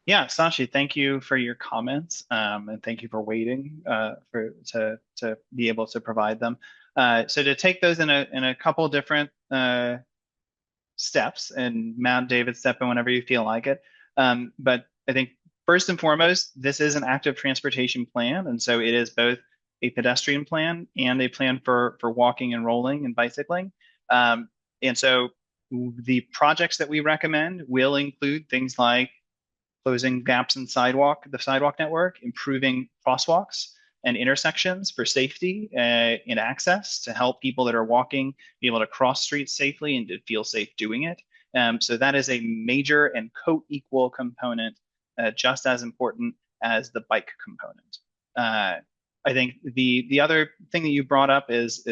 Yeah, Sashi, thank you for your comments, and thank you for waiting to be able to provide them. So to take those in a couple different steps, and Matt, David, step in whenever you feel like it. But I think first and foremost, this is an active transportation plan, and so it is both a pedestrian plan and a plan for walking and rolling and bicycling. And so the projects that we recommend will include things like closing gaps in the sidewalk network, improving crosswalks and intersections for safety and access to help people that are walking be able to cross streets safely and to feel safe doing it. So that is a major and co-equal component, just as important as the bike component. I think the other thing that you brought up is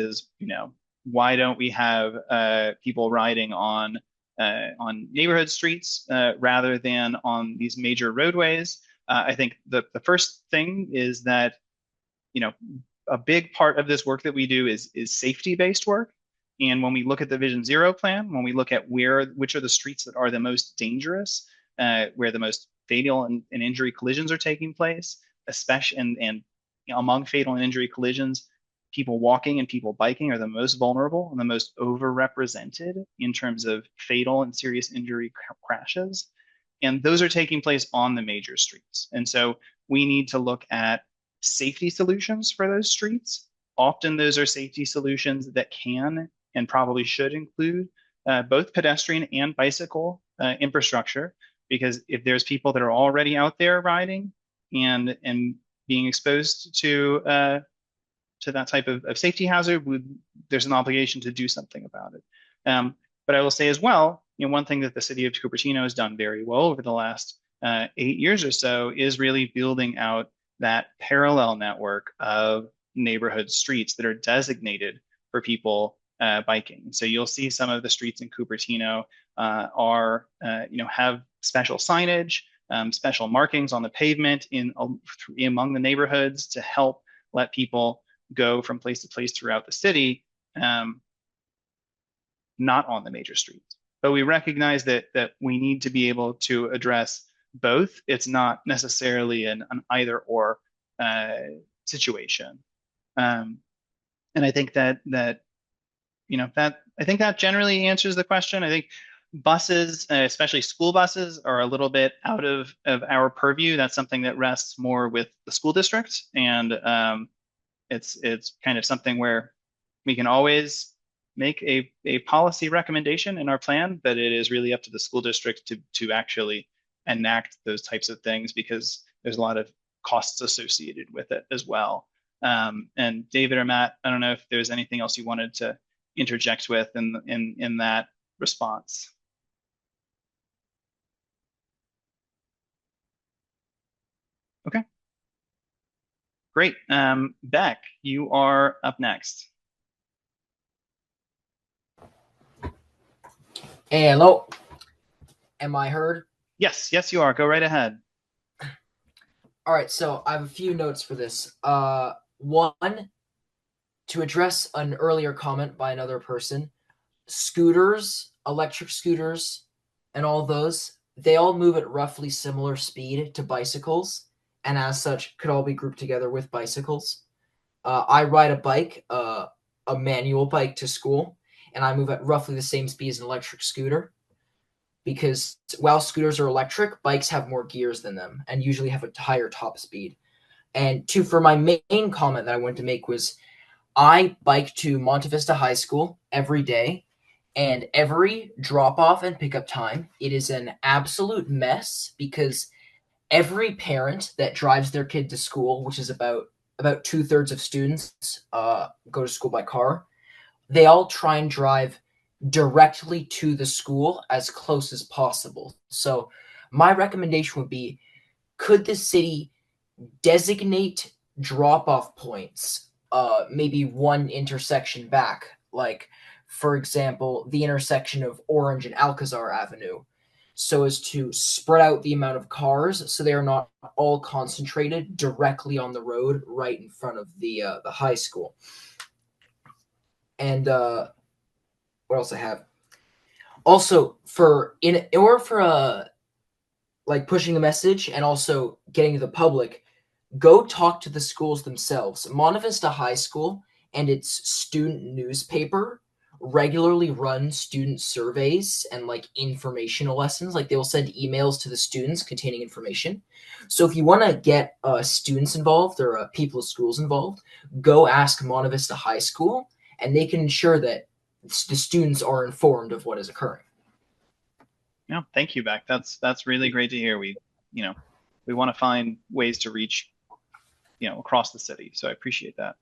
why don't we have people riding on neighborhood streets rather than on these major roadways? I think the first thing is that a big part of this work that we do is safety-based work. And when we look at the Vision Zero plan, when we look at which are the streets that are the most dangerous, where the most fatal and injury collisions are taking place, especially and among fatal and injury collisions, people walking and people biking are the most vulnerable and the most overrepresented in terms of fatal and serious injury crashes. And those are taking place on the major streets. And so we need to look at safety solutions for those streets. Often those are safety solutions that can and probably should include both pedestrian and bicycle infrastructure, because if there's people that are already out there riding and being exposed to that type of safety hazard, there's an obligation to do something about it. But I will say as well, one thing that the city of Cupertino has done very well over the last 8 years or so is really building out that parallel network of neighborhood streets that are designated for people biking. So you'll see some of the streets in Cupertino have special signage, special markings on the pavement among the neighborhoods to help let people go from place to place throughout the city, not on the major streets. But we recognize that we need to be able to address both. It's not necessarily an either or situation. And I think that generally answers the question. I think buses, especially school buses, are a little bit out of our purview. That's something that rests more with the school district, and it's kind of something where we can always make a policy recommendation in our plan, but it is really up to the school district to actually enact those types of things, because there's a lot of costs associated with it as well. And David or Matt, I don't know if there's anything else you wanted to interject with in that response. Okay, great. Beck, you are up next. Hey, hello. Am I heard? Yes, yes, you are. Go right ahead. All right, so I have a few notes for this. One, to address an earlier comment by another person, scooters, electric scooters, and all those, they all move at roughly similar speed to bicycles, and as such, could all be grouped together with bicycles. I ride a bike, a manual bike to school, and I move at roughly the same speed as an electric scooter. Because while scooters are electric, bikes have more gears than them and usually have a higher top speed. And two, for my main comment that I wanted to make was I bike to Monte Vista High School every day, and every drop off and pickup time, it is an absolute mess because every parent that drives their kid to school, which is about 2/3 of students, go to school by car. They all try and drive directly to the school as close as possible. So my recommendation would be, could the city designate drop-off points, maybe one intersection back, like for example, the intersection of Orange and Alcazar Avenue, so as to spread out the amount of cars so they are not all concentrated directly on the road right in front of the high school. And what else I have? Also, for in order for like pushing a message and also getting to the public, go talk to the schools themselves. Monte Vista High School and its student newspaper regularly run student surveys and like informational lessons. Like they will send emails to the students containing information. So if you want to get students involved or people of schools involved, go ask Monte Vista High School, and they can ensure that the students are informed of what is occurring. Yeah, thank you, Beck. That's really great to hear. We want to find ways to reach, across the city. So I appreciate that.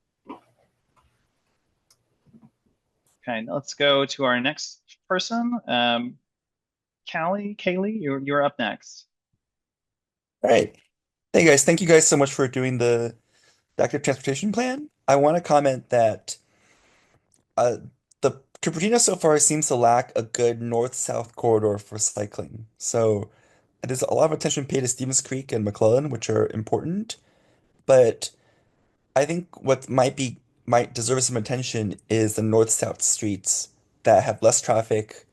Okay, now let's go to our next person. Kaylee, you're up next. All right. Hey guys, thank you guys so much for doing the active transportation plan. I want to comment that uh, the Cupertino so far seems to lack a good north-south corridor for cycling. So there's a lot of attention paid to Stevens Creek and McClellan, which are important. But I think what might deserve some attention is the north-south streets that have less traffic,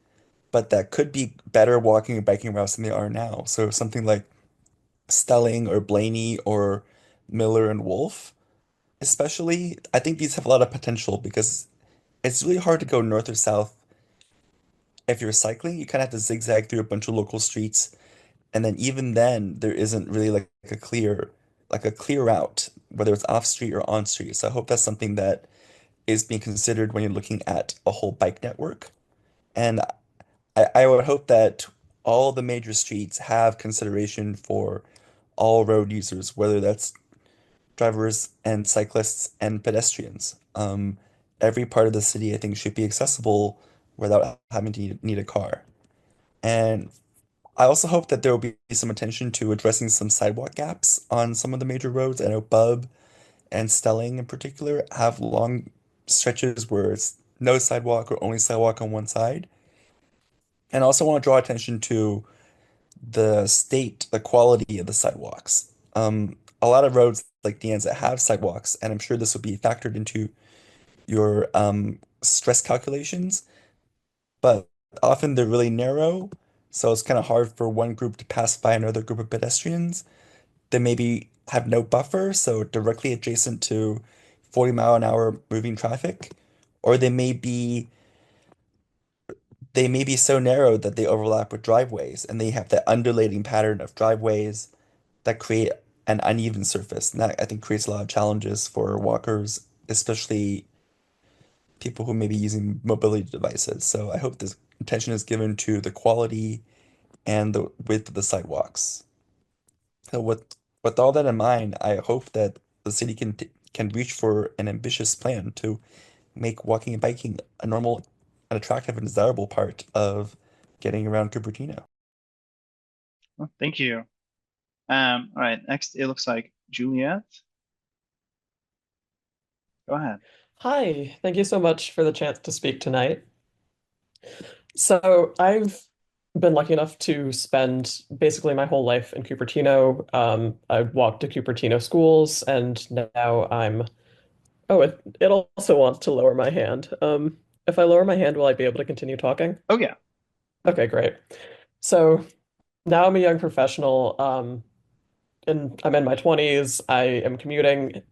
but that could be better walking and biking routes than they are now. So something like Stelling or Blaney or Miller and Wolf, especially, I think these have a lot of potential because it's really hard to go north or south if you're cycling. You kind of have to zigzag through a bunch of local streets, and then even then, there isn't really like a clear route, whether it's off street or on street. So I hope that's something that is being considered when you're looking at a whole bike network. And I would hope that all the major streets have consideration for all road users, whether that's drivers and cyclists and pedestrians. Every part of the city, I think, should be accessible without having to need a car. And I also hope that there will be some attention to addressing some sidewalk gaps on some of the major roads. I know Bub and Stelling in particular have long stretches where it's no sidewalk or only sidewalk on one side. And I also want to draw attention to the quality of the sidewalks. A lot of roads like De Anza have sidewalks, and I'm sure this will be factored into your stress calculations, but often they're really narrow, so it's kind of hard for one group to pass by another group of pedestrians. They maybe have no buffer, so directly adjacent to 40-mile-an-hour moving traffic, or they may be so narrow that they overlap with driveways, and they have that undulating pattern of driveways that create an uneven surface. And that I think creates a lot of challenges for walkers, especially people who may be using mobility devices. So I hope this attention is given to the quality and the width of the sidewalks. So with all that in mind, I hope that the city can reach for an ambitious plan to make walking and biking a normal an attractive and desirable part of getting around Cupertino. Well, thank you. All right, next it looks like Juliet. Go ahead. Hi, thank you so much for the chance to speak tonight. So I've been lucky enough to spend basically my whole life in Cupertino. I walked to Cupertino schools, and now I'm. Oh, it also wants to lower my hand. If I lower my hand, will I be able to continue talking? Oh yeah. Okay, great. So now I'm a young professional. And I'm in my 20s. I am commuting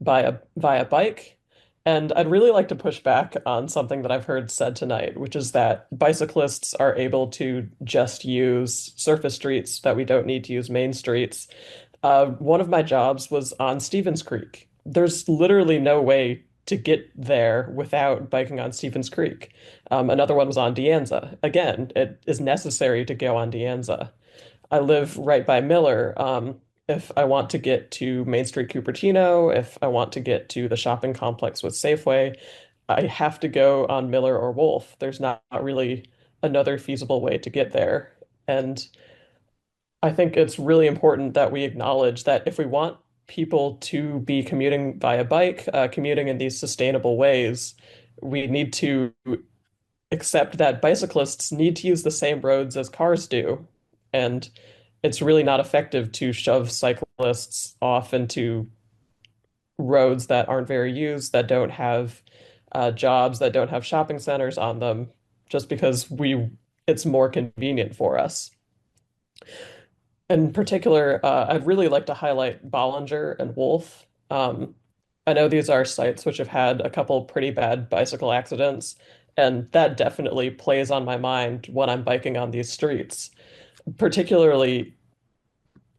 via bike. And I'd really like to push back on something that I've heard said tonight, which is that bicyclists are able to just use surface streets, that we don't need to use main streets. One of my jobs was on Stevens Creek. There's literally no way to get there without biking on Stevens Creek. Another one was on De Anza. Again, it is necessary to go on De Anza. I live right by Miller. If I want to get to Main Street Cupertino, if I want to get to the shopping complex with Safeway, I have to go on Miller or Wolf. There's not really another feasible way to get there. And I think it's really important that we acknowledge that if we want people to be commuting via bike, commuting in these sustainable ways, we need to except that bicyclists need to use the same roads as cars do. And it's really not effective to shove cyclists off into roads that aren't very used, that don't have jobs, that don't have shopping centers on them, just because it's more convenient for us. In particular, I'd really like to highlight Bollinger and Wolf. I know these are sites which have had a couple pretty bad bicycle accidents, and that definitely plays on my mind when I'm biking on these streets, particularly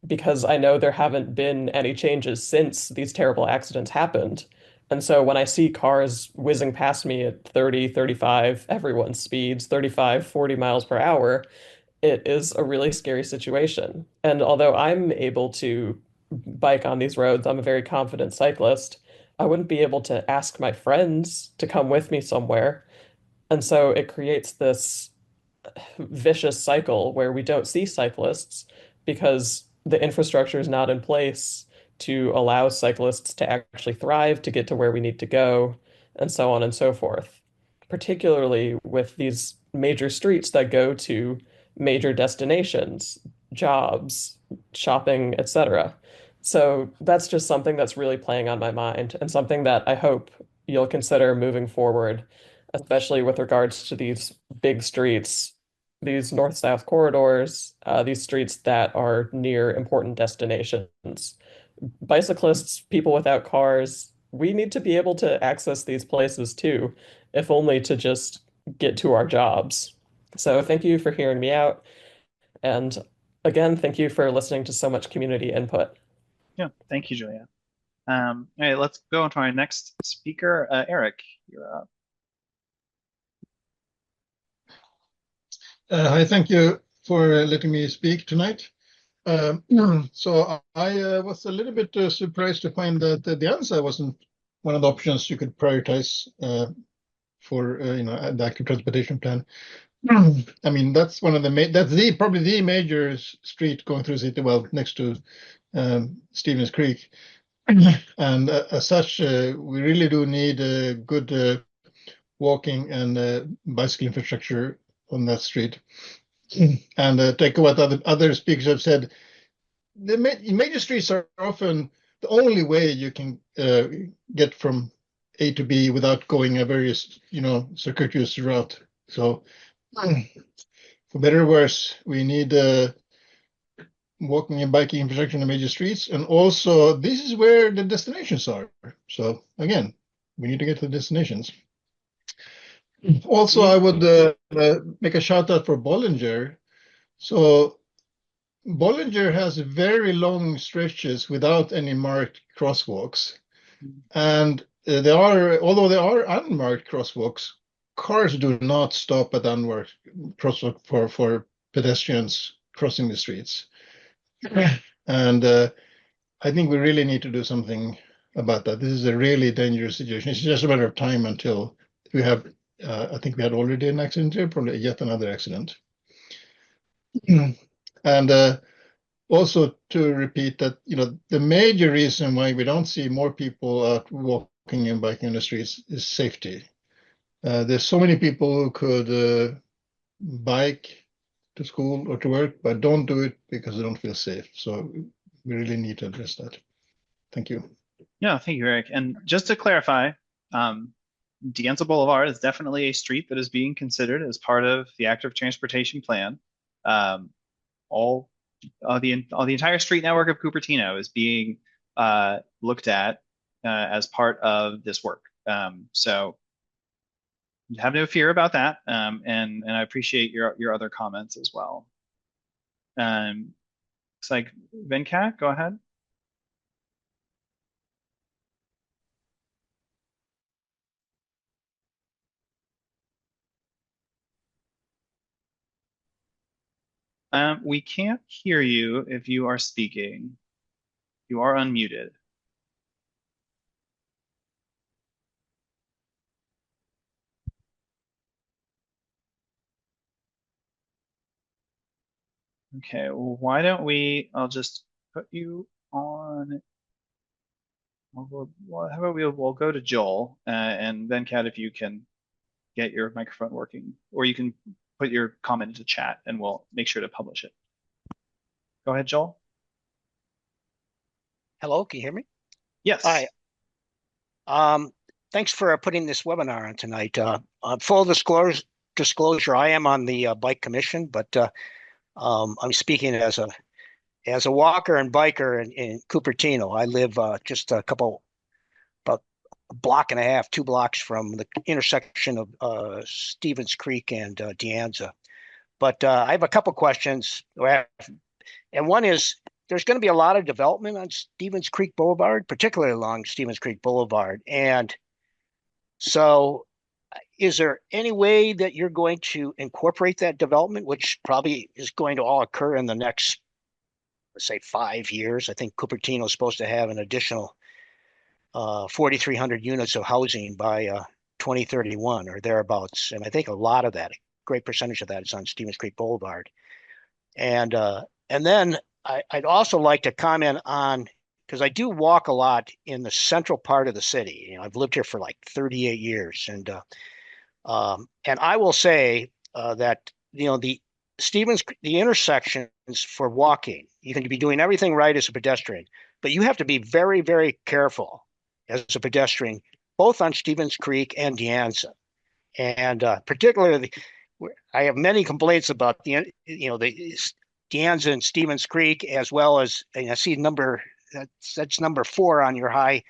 because I know there haven't been any changes since these terrible accidents happened. And so when I see cars whizzing past me at 30, 35, everyone speeds 35, 40 miles per hour, it is a really scary situation. And although I'm able to bike on these roads, I'm a very confident cyclist, I wouldn't be able to ask my friends to come with me somewhere. And so it creates this vicious cycle where we don't see cyclists because the infrastructure is not in place to allow cyclists to actually thrive, to get to where we need to go, and so on and so forth. Particularly with these major streets that go to major destinations, jobs, shopping, etc. So that's just something that's really playing on my mind and something that I hope you'll consider moving forward, especially with regards to these big streets, these north-south corridors, these streets that are near important destinations. Bicyclists, people without cars, we need to be able to access these places too, if only to just get to our jobs. So thank you for hearing me out. And again, thank you for listening to so much community input. Yeah, thank you, Julia. All right, let's go to our next speaker. Eric, you're up. Hi, thank you for letting me speak tonight. So I was a little bit surprised to find that the answer wasn't one of the options you could prioritize for the active transportation plan. I mean, that's one of the probably the major street going through the city, well, next to Stevens Creek, and as such, we really do need a good walking and bicycle infrastructure on that street. And take what other speakers have said, the major streets are often the only way you can get from A to B without going a very circuitous route. So for better or worse, we need walking and biking infrastructure in the major streets, and also this is where the destinations are. So again, we need to get to the destinations. Also, I would make a shout out for Bollinger. So Bollinger has very long stretches without any marked crosswalks. And although there are unmarked crosswalks, cars do not stop at unmarked crosswalk for pedestrians crossing the streets. And I think we really need to do something about that. This is a really dangerous situation. It's just a matter of time until we have I think we had already an accident here, probably yet another accident. And also to repeat that, the major reason why we don't see more people out walking and biking in the streets is safety. There's so many people who could bike to school or to work, but don't do it because they don't feel safe. So we really need to address that. Thank you. Yeah, thank you, Eric. And just to clarify, De Anza Boulevard is definitely a street that is being considered as part of the active transportation plan. All the entire street network of Cupertino is being looked at as part of this work. So have no fear about that, and I appreciate your other comments as well. Looks like Venkat, go ahead. We can't hear you if you are speaking. You are unmuted. Okay, well, why don't I'll just put you on. How about we'll go to Joel, and then Kat, if you can get your microphone working, or you can put your comment into chat and we'll make sure to publish it. Go ahead, Joel. Hello, can you hear me? Yes. Hi. Thanks for putting this webinar on tonight. Full disclosure, I am on the bike commission, but I'm speaking as a walker and biker in Cupertino. I live just about a block and a half, 2 blocks from the intersection of Stevens Creek and De Anza. But I have a couple questions, and one is, there's going to be a lot of development on Stevens Creek Boulevard, particularly along Stevens Creek Boulevard. And so is there any way that you're going to incorporate that development, which probably is going to all occur in the next, let's say, 5 years? I think Cupertino is supposed to have an additional 4,300 units of housing by 2031 or thereabouts. And I think a lot of that, a great percentage of that is on Stevens Creek Boulevard. And then I'd also like to comment on, because I do walk a lot in the central part of the city. I've lived here for like 38 years, and I will say that the intersections for walking, you can be doing everything right as a pedestrian, but you have to be very, very careful as a pedestrian, both on Stevens Creek and De Anza. And particularly, I have many complaints about the De Anza and Stevens Creek, as well as, and I see that's number 4 on your high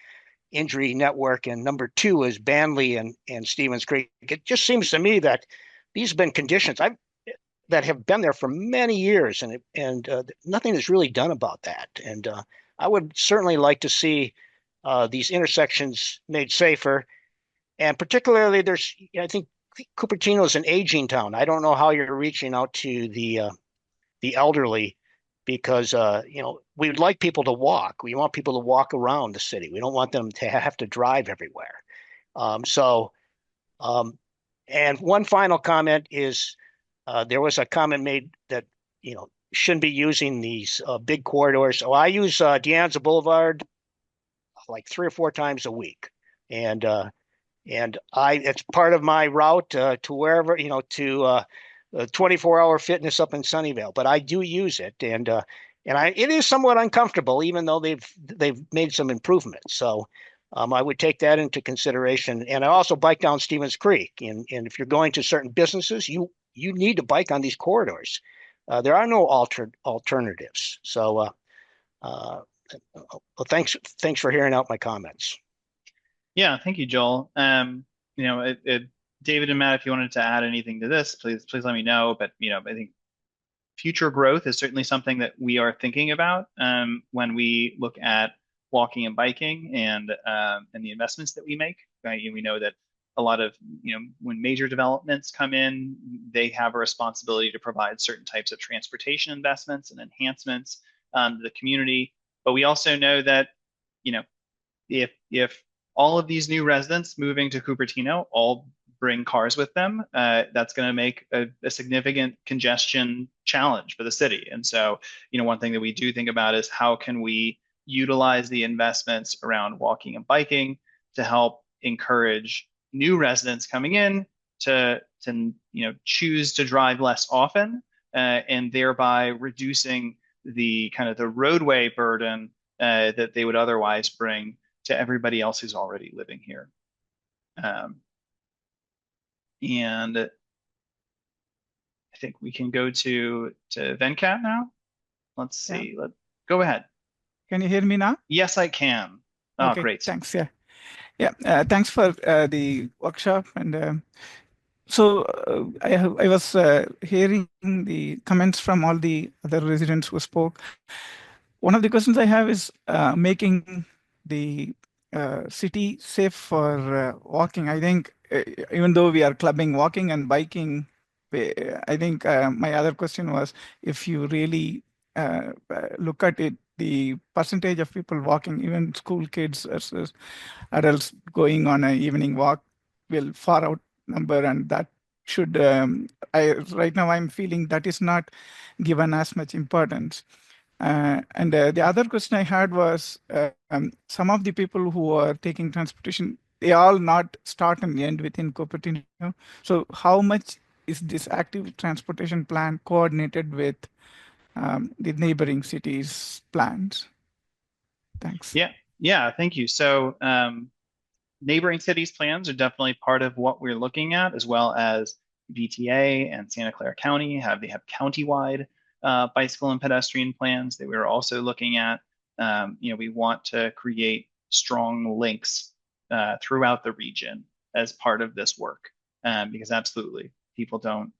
injury network, and number 2 is Banley and Stevens Creek. It just seems to me that these have been conditions that have been there for many years, and nothing is really done about that. And I would certainly like to see these intersections made safer, and particularly I think Cupertino is an aging town. I don't know how you're reaching out to the elderly, because we would like people to walk. We want people to walk around the city. We don't want them to have to drive everywhere. And one final comment is, there was a comment made that shouldn't be using these big corridors. So I use De Anza Boulevard like 3 or 4 times a week, and it's part of my route to wherever, to 24-hour fitness up in Sunnyvale. But I do use it, and it is somewhat uncomfortable, even though they've made some improvements. So I would take that into consideration. And I also bike down Stevens Creek, and if you're going to certain businesses, you need to bike on these corridors. There are no alternatives. So well, thanks for hearing out my comments. Yeah, thank you, Joel. David and Matt, if you wanted to add anything to this, please let me know. But I think future growth is certainly something that we are thinking about when we look at walking and biking and the investments that we make. Right? We know that a lot of when major developments come in, they have a responsibility to provide certain types of transportation investments and enhancements to the community. But we also know that if all of these new residents moving to Cupertino all bring cars with them, that's going to make a significant congestion challenge for the city. And so, one thing that we do think about is how can we utilize the investments around walking and biking to help encourage new residents coming in to choose to drive less often, and thereby reducing the kind of the roadway burden that they would otherwise bring to everybody else who's already living here. And I think we can go to Venkat now. Let's see. Go ahead. Can you hear me now? Yes, I can. Oh, Okay, great. thanks. Thanks for the workshop. And I was hearing the comments from all the other residents who spoke. One of the questions I have is making the city safe for walking. I think even though we are clubbing walking and biking, I think my other question was if you really look at it, the percentage of people walking, even school kids versus adults going on an evening walk, will far outnumber, and that should right now I'm feeling that is not given as much importance. And the other question I had was some of the people who are taking transportation, they all not start and end within Cupertino. So how much is this active transportation plan coordinated with the neighboring cities' plans? Thanks. Yeah, thank you. So neighboring cities' plans are definitely part of what we're looking at, as well as VTA and Santa Clara County they have countywide bicycle and pedestrian plans that we're also looking at. We want to create strong links throughout the region as part of this work, because absolutely people don't,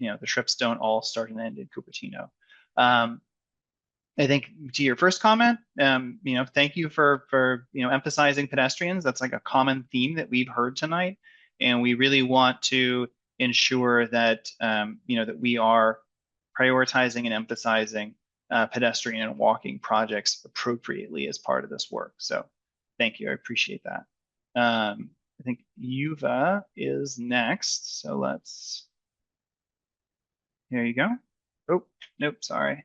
the trips don't all start and end in Cupertino. I think to your first comment, thank you for emphasizing pedestrians. That's like a common theme that we've heard tonight, and we really want to ensure that that we are prioritizing and emphasizing pedestrian and walking projects appropriately as part of this work. So, thank you. I appreciate that. I think Yuva is next. So here you go. Oh, nope, sorry.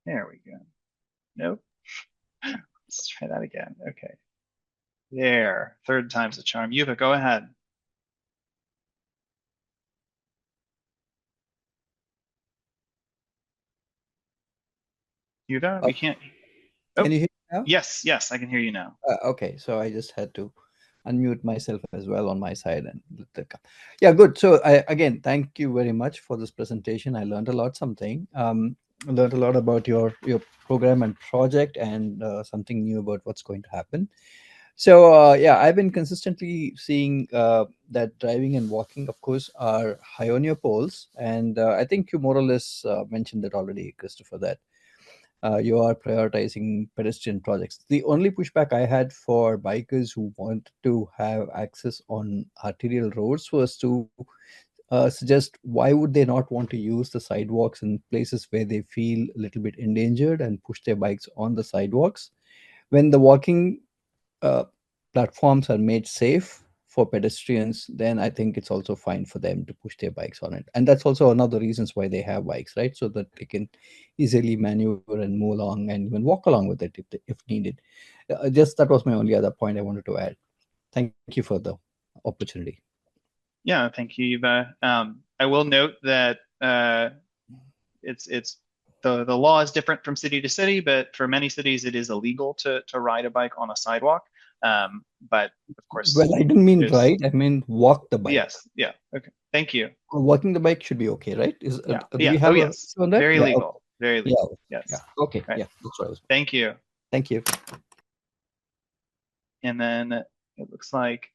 There we go. Nope. Let's try that again. Okay. There. Third time's the charm. Yuva, go ahead. Yuva, we can't. Oh, Can you hear me now? yes, I can hear you now. Okay, so I just had to unmute myself as well on my side and yeah, good. So again, thank you very much for this presentation. I learned a lot, I learned a lot about your program and project, and something new about what's going to happen. So I've been consistently seeing that driving and walking, of course, are high on your polls, and I think you more or less mentioned that already, Christopher, that you are prioritizing pedestrian projects. The only pushback I had for bikers who want to have access on arterial roads was to suggest why would they not want to use the sidewalks in places where they feel a little bit endangered and push their bikes on the sidewalks when the walking platforms are made safe for pedestrians. Then I think it's also fine for them to push their bikes on it, and that's also another reasons why they have bikes, right? So that they can easily maneuver and move along and even walk along with it if needed. Just that was my only other point I wanted to add. Thank you for the opportunity. Yeah, thank you, Yuva. I will note that it's the law is different from city to city, but for many cities it is illegal to ride a bike on a sidewalk. But of course, well, I didn't mean ride, I mean walk the bike. Yes, yeah, okay, thank you. Walking the bike should be okay, right? Do we have yes, on that? very legal, okay. Very legal. Yes. Yeah. Okay. Right. Yeah, that's what I was. Thank you. Thank you. And then it looks like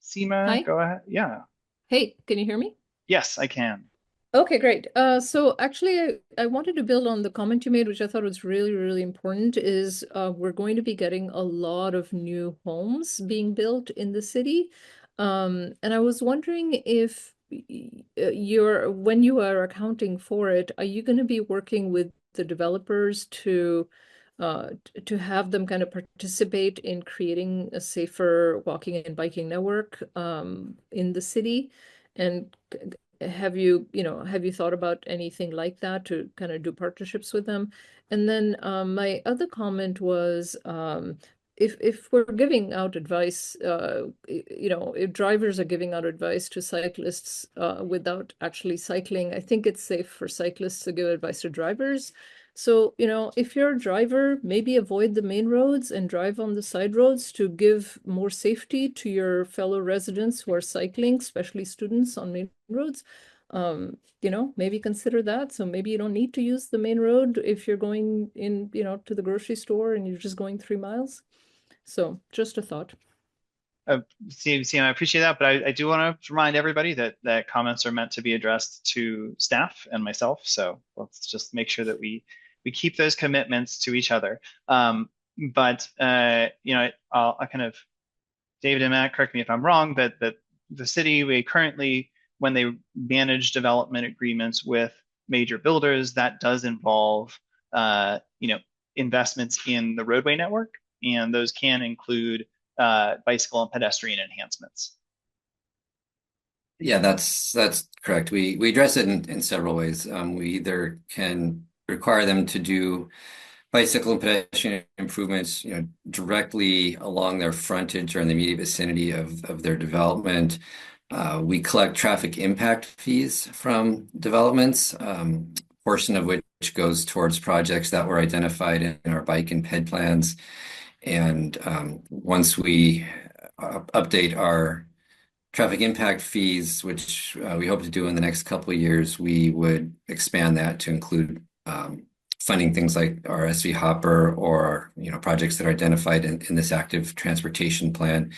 Seema, Hi. go ahead. Yeah. Hey, can you hear me? Yes, I can. Okay, great. So actually, I wanted to build on the comment you made, which I thought was really, really important, is we're going to be getting a lot of new homes being built in the city. And I was wondering if when you are accounting for it, are you going to be working with the developers to to have them kind of participate in creating a safer walking and biking network in the city. And have you thought about anything like that to kind of do partnerships with them? And then my other comment was, if we're giving out advice, if drivers are giving out advice to cyclists without actually cycling, I think it's safe for cyclists to give advice to drivers. So, if you're a driver, maybe avoid the main roads and drive on the side roads to give more safety to your fellow residents who are cycling, especially students on main roads. Maybe consider that. So maybe you don't need to use the main road if you're going in, to the grocery store and you're just going 3 miles. So just a thought. CM, I appreciate that, but I do want to remind everybody that comments are meant to be addressed to staff and myself. So let's just make sure that we keep those commitments to each other. I'll kind of, David and Matt, correct me if I'm wrong, but the city, we currently, when they manage development agreements with major builders, that does involve investments in the roadway network, and those can include bicycle and pedestrian enhancements. Yeah, that's correct. We address it in several ways. We either can require them to do bicycle and pedestrian improvements, directly along their frontage or in the immediate vicinity of their development. We collect traffic impact fees from developments, portion of which goes towards projects that were identified in our bike and ped plans. And once we update our traffic impact fees, which we hope to do in the next couple of years, we would expand that to include funding things like our SV Hopper or projects that are identified in this active transportation plan.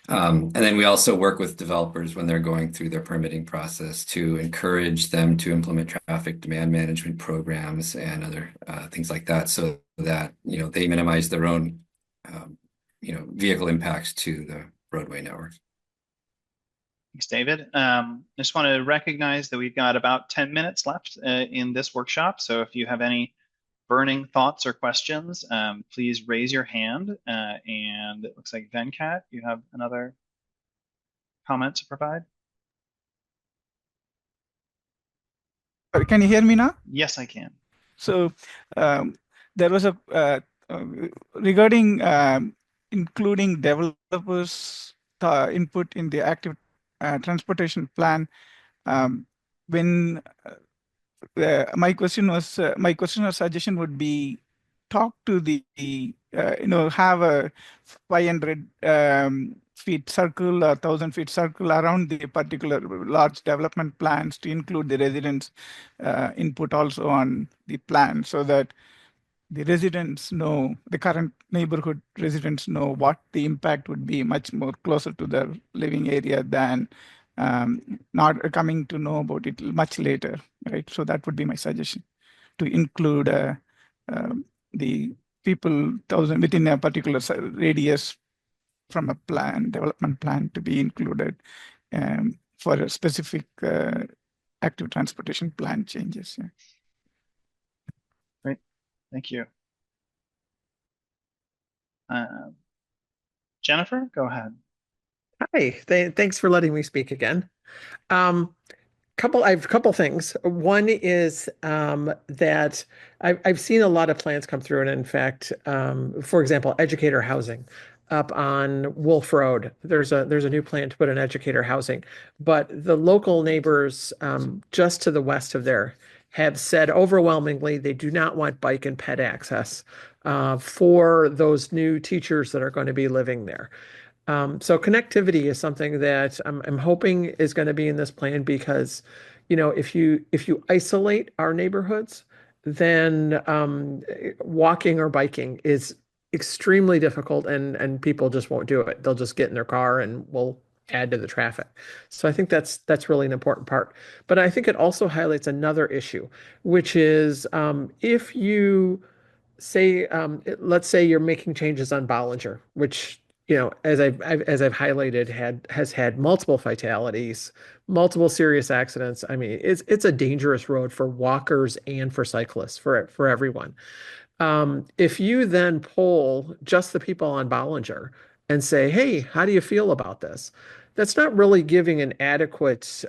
And then we also work with developers when they're going through their permitting process to encourage them to implement traffic demand management programs and other things like that, so that they minimize their own vehicle impacts to the roadway network. Thanks, David. I just want to recognize that we've got about 10 minutes left in this workshop. So if you have any burning thoughts or questions, please raise your hand. And it looks like Venkat, you have another comment to provide? Can you hear me now? Yes, I can. So there was a regarding including developers' input in the active transportation plan. When my question or suggestion would be talk to the have a 500 feet circle or 1,000 feet circle around the particular large development plans to include the residents' input also on the plan, so that the residents know, the current neighborhood residents know what the impact would be much more closer to their living area than not coming to know about it much later, right? So that would be my suggestion, to include the people within a particular radius from a plan, development plan, to be included for a specific active transportation plan changes. Yeah. Great, thank you. Jennifer, go ahead. Hi, thanks for letting me speak again. I have a couple things. One is that I've seen a lot of plans come through, and in fact, for example, educator housing up on Wolf Road. There's a new plan to put in educator housing, but the local neighbors just to the west of there have said overwhelmingly they do not want bike and ped access for those new teachers that are going to be living there. So connectivity is something that I'm hoping is going to be in this plan, because, if you isolate our neighborhoods, then walking or biking is extremely difficult, and people just won't do it. They'll just get in their car and we'll add to the traffic. So I think that's really an important part. But I think it also highlights another issue, which is if you say, let's say you're making changes on Bollinger, which, as I've highlighted, has had multiple fatalities, multiple serious accidents. I mean, it's a dangerous road for walkers and for cyclists, for everyone. If you then poll just the people on Bollinger and say, hey, how do you feel about this? That's not really giving an adequate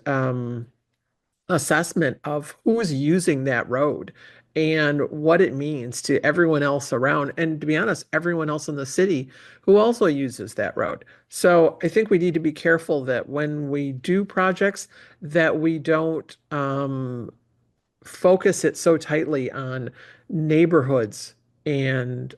assessment of who's using that road and what it means to everyone else around. And to be honest, everyone else in the city who also uses that road. So I think we need to be careful that when we do projects, that we don't focus it so tightly on neighborhoods and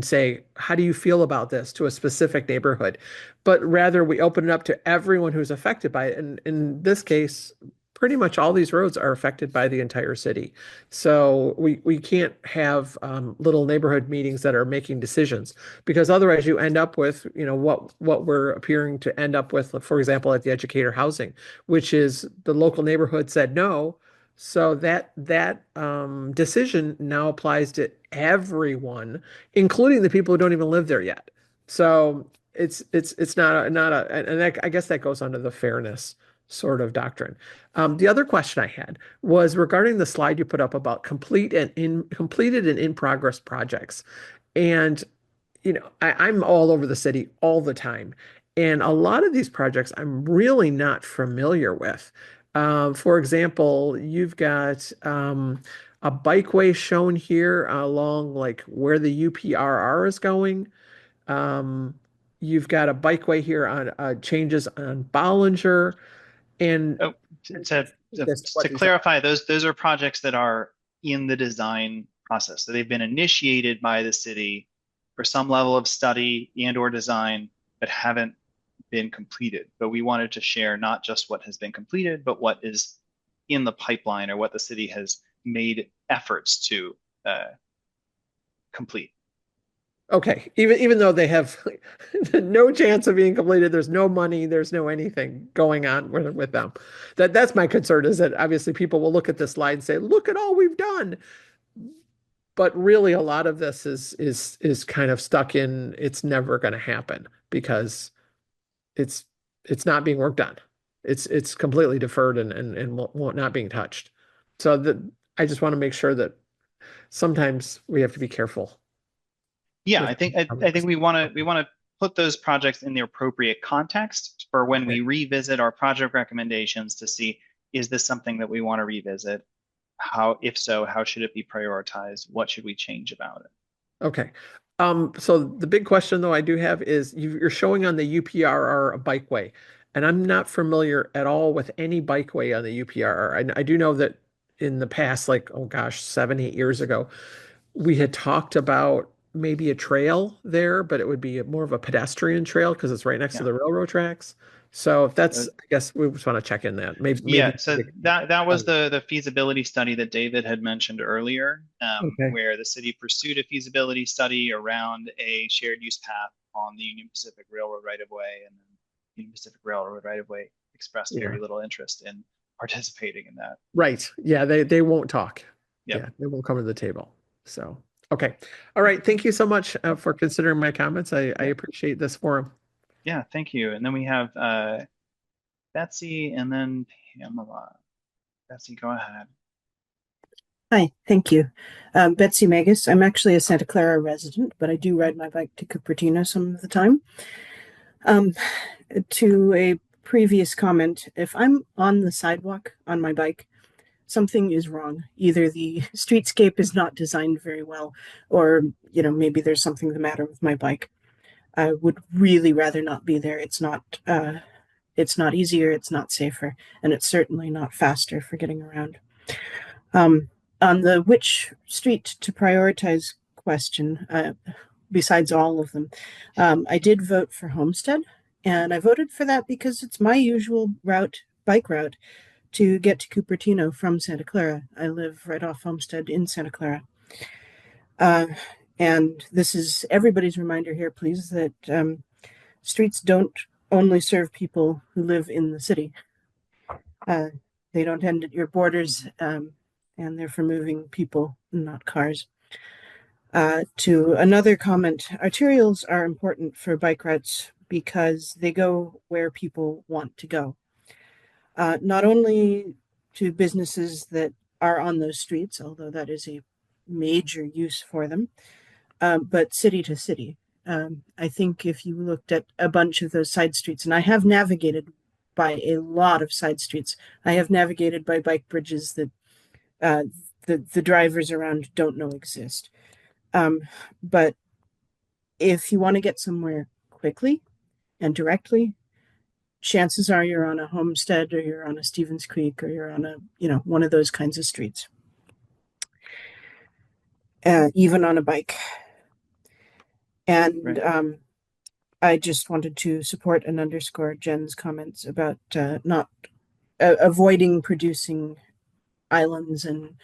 say, how do you feel about this to a specific neighborhood? But rather we open it up to everyone who's affected by it. And in this case, pretty much all these roads are affected by the entire city. So we can't have little neighborhood meetings that are making decisions because otherwise you end up with, what we're appearing to end up with, for example, at the educator housing, which is the local neighborhood said no. So that decision now applies to everyone, including the people who don't even live there yet. So it's not a and I guess that goes under the fairness sort of doctrine. The other question I had was regarding the slide you put up about completed and in progress projects. And I'm all over the city all the time. And a lot of these projects I'm really not familiar with. For example, you've got a bikeway shown here along like where the UPRR is going. Um, you've got a bikeway here on changes on Bollinger. And Oh, to clarify, those are projects that are in the design process. So they've been initiated by the city for some level of study and or design, but haven't been completed. But we wanted to share not just what has been completed, but what is in the pipeline or what the city has made efforts to complete. Okay, even though they have no chance of being completed, there's no money, there's no anything going on with them. That's my concern is that obviously people will look at this slide and say, look at all we've done. But really a lot of this is kind of stuck in it's never going to happen because it's not being worked on. It's completely deferred and won't not being touched. So I just want to make sure that sometimes we have to be careful. Yeah, I think we want to put those projects in the appropriate context for when we revisit our project recommendations to see, is this something that we want to revisit? If so, how should it be prioritized? What should we change about it? Okay. So the big question though I do have is you're showing on the UPRR a bikeway, and I'm not familiar at all with any bikeway on the UPRR. I do know that in the past, like, oh gosh, 7, 8 years ago, we had talked about maybe a trail there, but it would be more of a pedestrian trail because it's right next to the railroad tracks. So if that's, I guess we just want to check in that. Maybe so that was the feasibility study that David had mentioned earlier, where the city pursued a feasibility study around a shared use path on the Union Pacific Railroad right of way, and then Union Pacific Railroad right of way expressed very little interest in participating in that. Right. Yeah, they won't talk. Yep. Yeah, they won't come to the table. So, okay. All right. Thank you so much for considering my comments. I appreciate this forum. Yeah, thank you. And then we have Betsy and then Pamela. Betsy, go ahead. Hi, thank you. Betsy Magus. I'm actually a Santa Clara resident, but I do ride my bike to Cupertino some of the time. To a previous comment, if I'm on the sidewalk on my bike, something is wrong. Either the streetscape is not designed very well, or maybe there's something the matter with my bike. I would really rather not be there. It's not easier, it's not safer, and it's certainly not faster for getting around. On the which street to prioritize question, besides all of them, I did vote for Homestead, and I voted for that because it's my usual bike route to get to Cupertino from Santa Clara. I live right off Homestead in Santa Clara. And this is everybody's reminder here, please, that streets don't only serve people who live in the city. They don't end at your borders, and they're for moving people, not cars. To another comment, arterials are important for bike routes because they go where people want to go. Not only to businesses that are on those streets, although that is a major use for them, but city to city. I think if you looked at a bunch of those side streets, and I have navigated by a lot of side streets, I have navigated by bike bridges that the drivers around don't know exist. But if you want to get somewhere quickly and directly, chances are you're on a Homestead or you're on a Stevens Creek or you're on a, one of those kinds of streets. Even on a bike. And Right. I just wanted to support and underscore Jen's comments about not avoiding producing islands and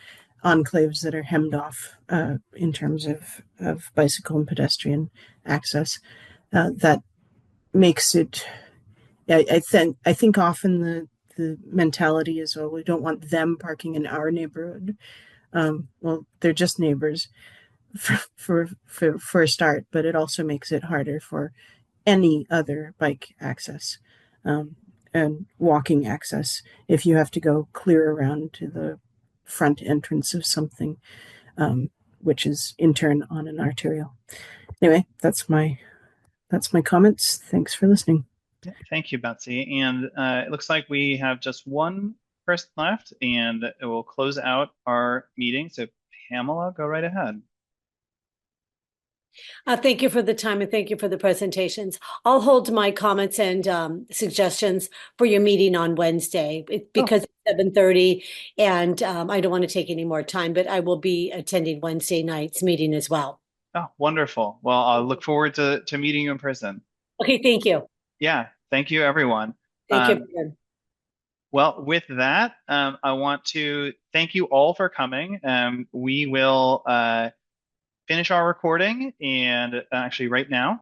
enclaves that are hemmed off in terms of bicycle and pedestrian access. That makes it. I think often the mentality is, well, we don't want them parking in our neighborhood. Well, they're just neighbors for a start, but it also makes it harder for any other bike access and walking access if you have to go clear around to the front entrance of something, which is in turn on an arterial. Anyway, that's my comments. Thanks for listening. Thank you, Betsy. And it looks like we have just one person left, and it will close out our meeting. So Pamela, go right ahead. Thank you for the time and thank you for the presentations. I'll hold my comments and suggestions for your meeting on Wednesday because it's 7:30 and I don't want to take any more time, but I will be attending Wednesday night's meeting as well. Oh, wonderful. Well, I'll look forward to meeting you in person. Okay, thank you. Yeah, thank you, everyone. Thank you. Well, with that, I want to thank you all for coming. We will finish our recording and actually right now.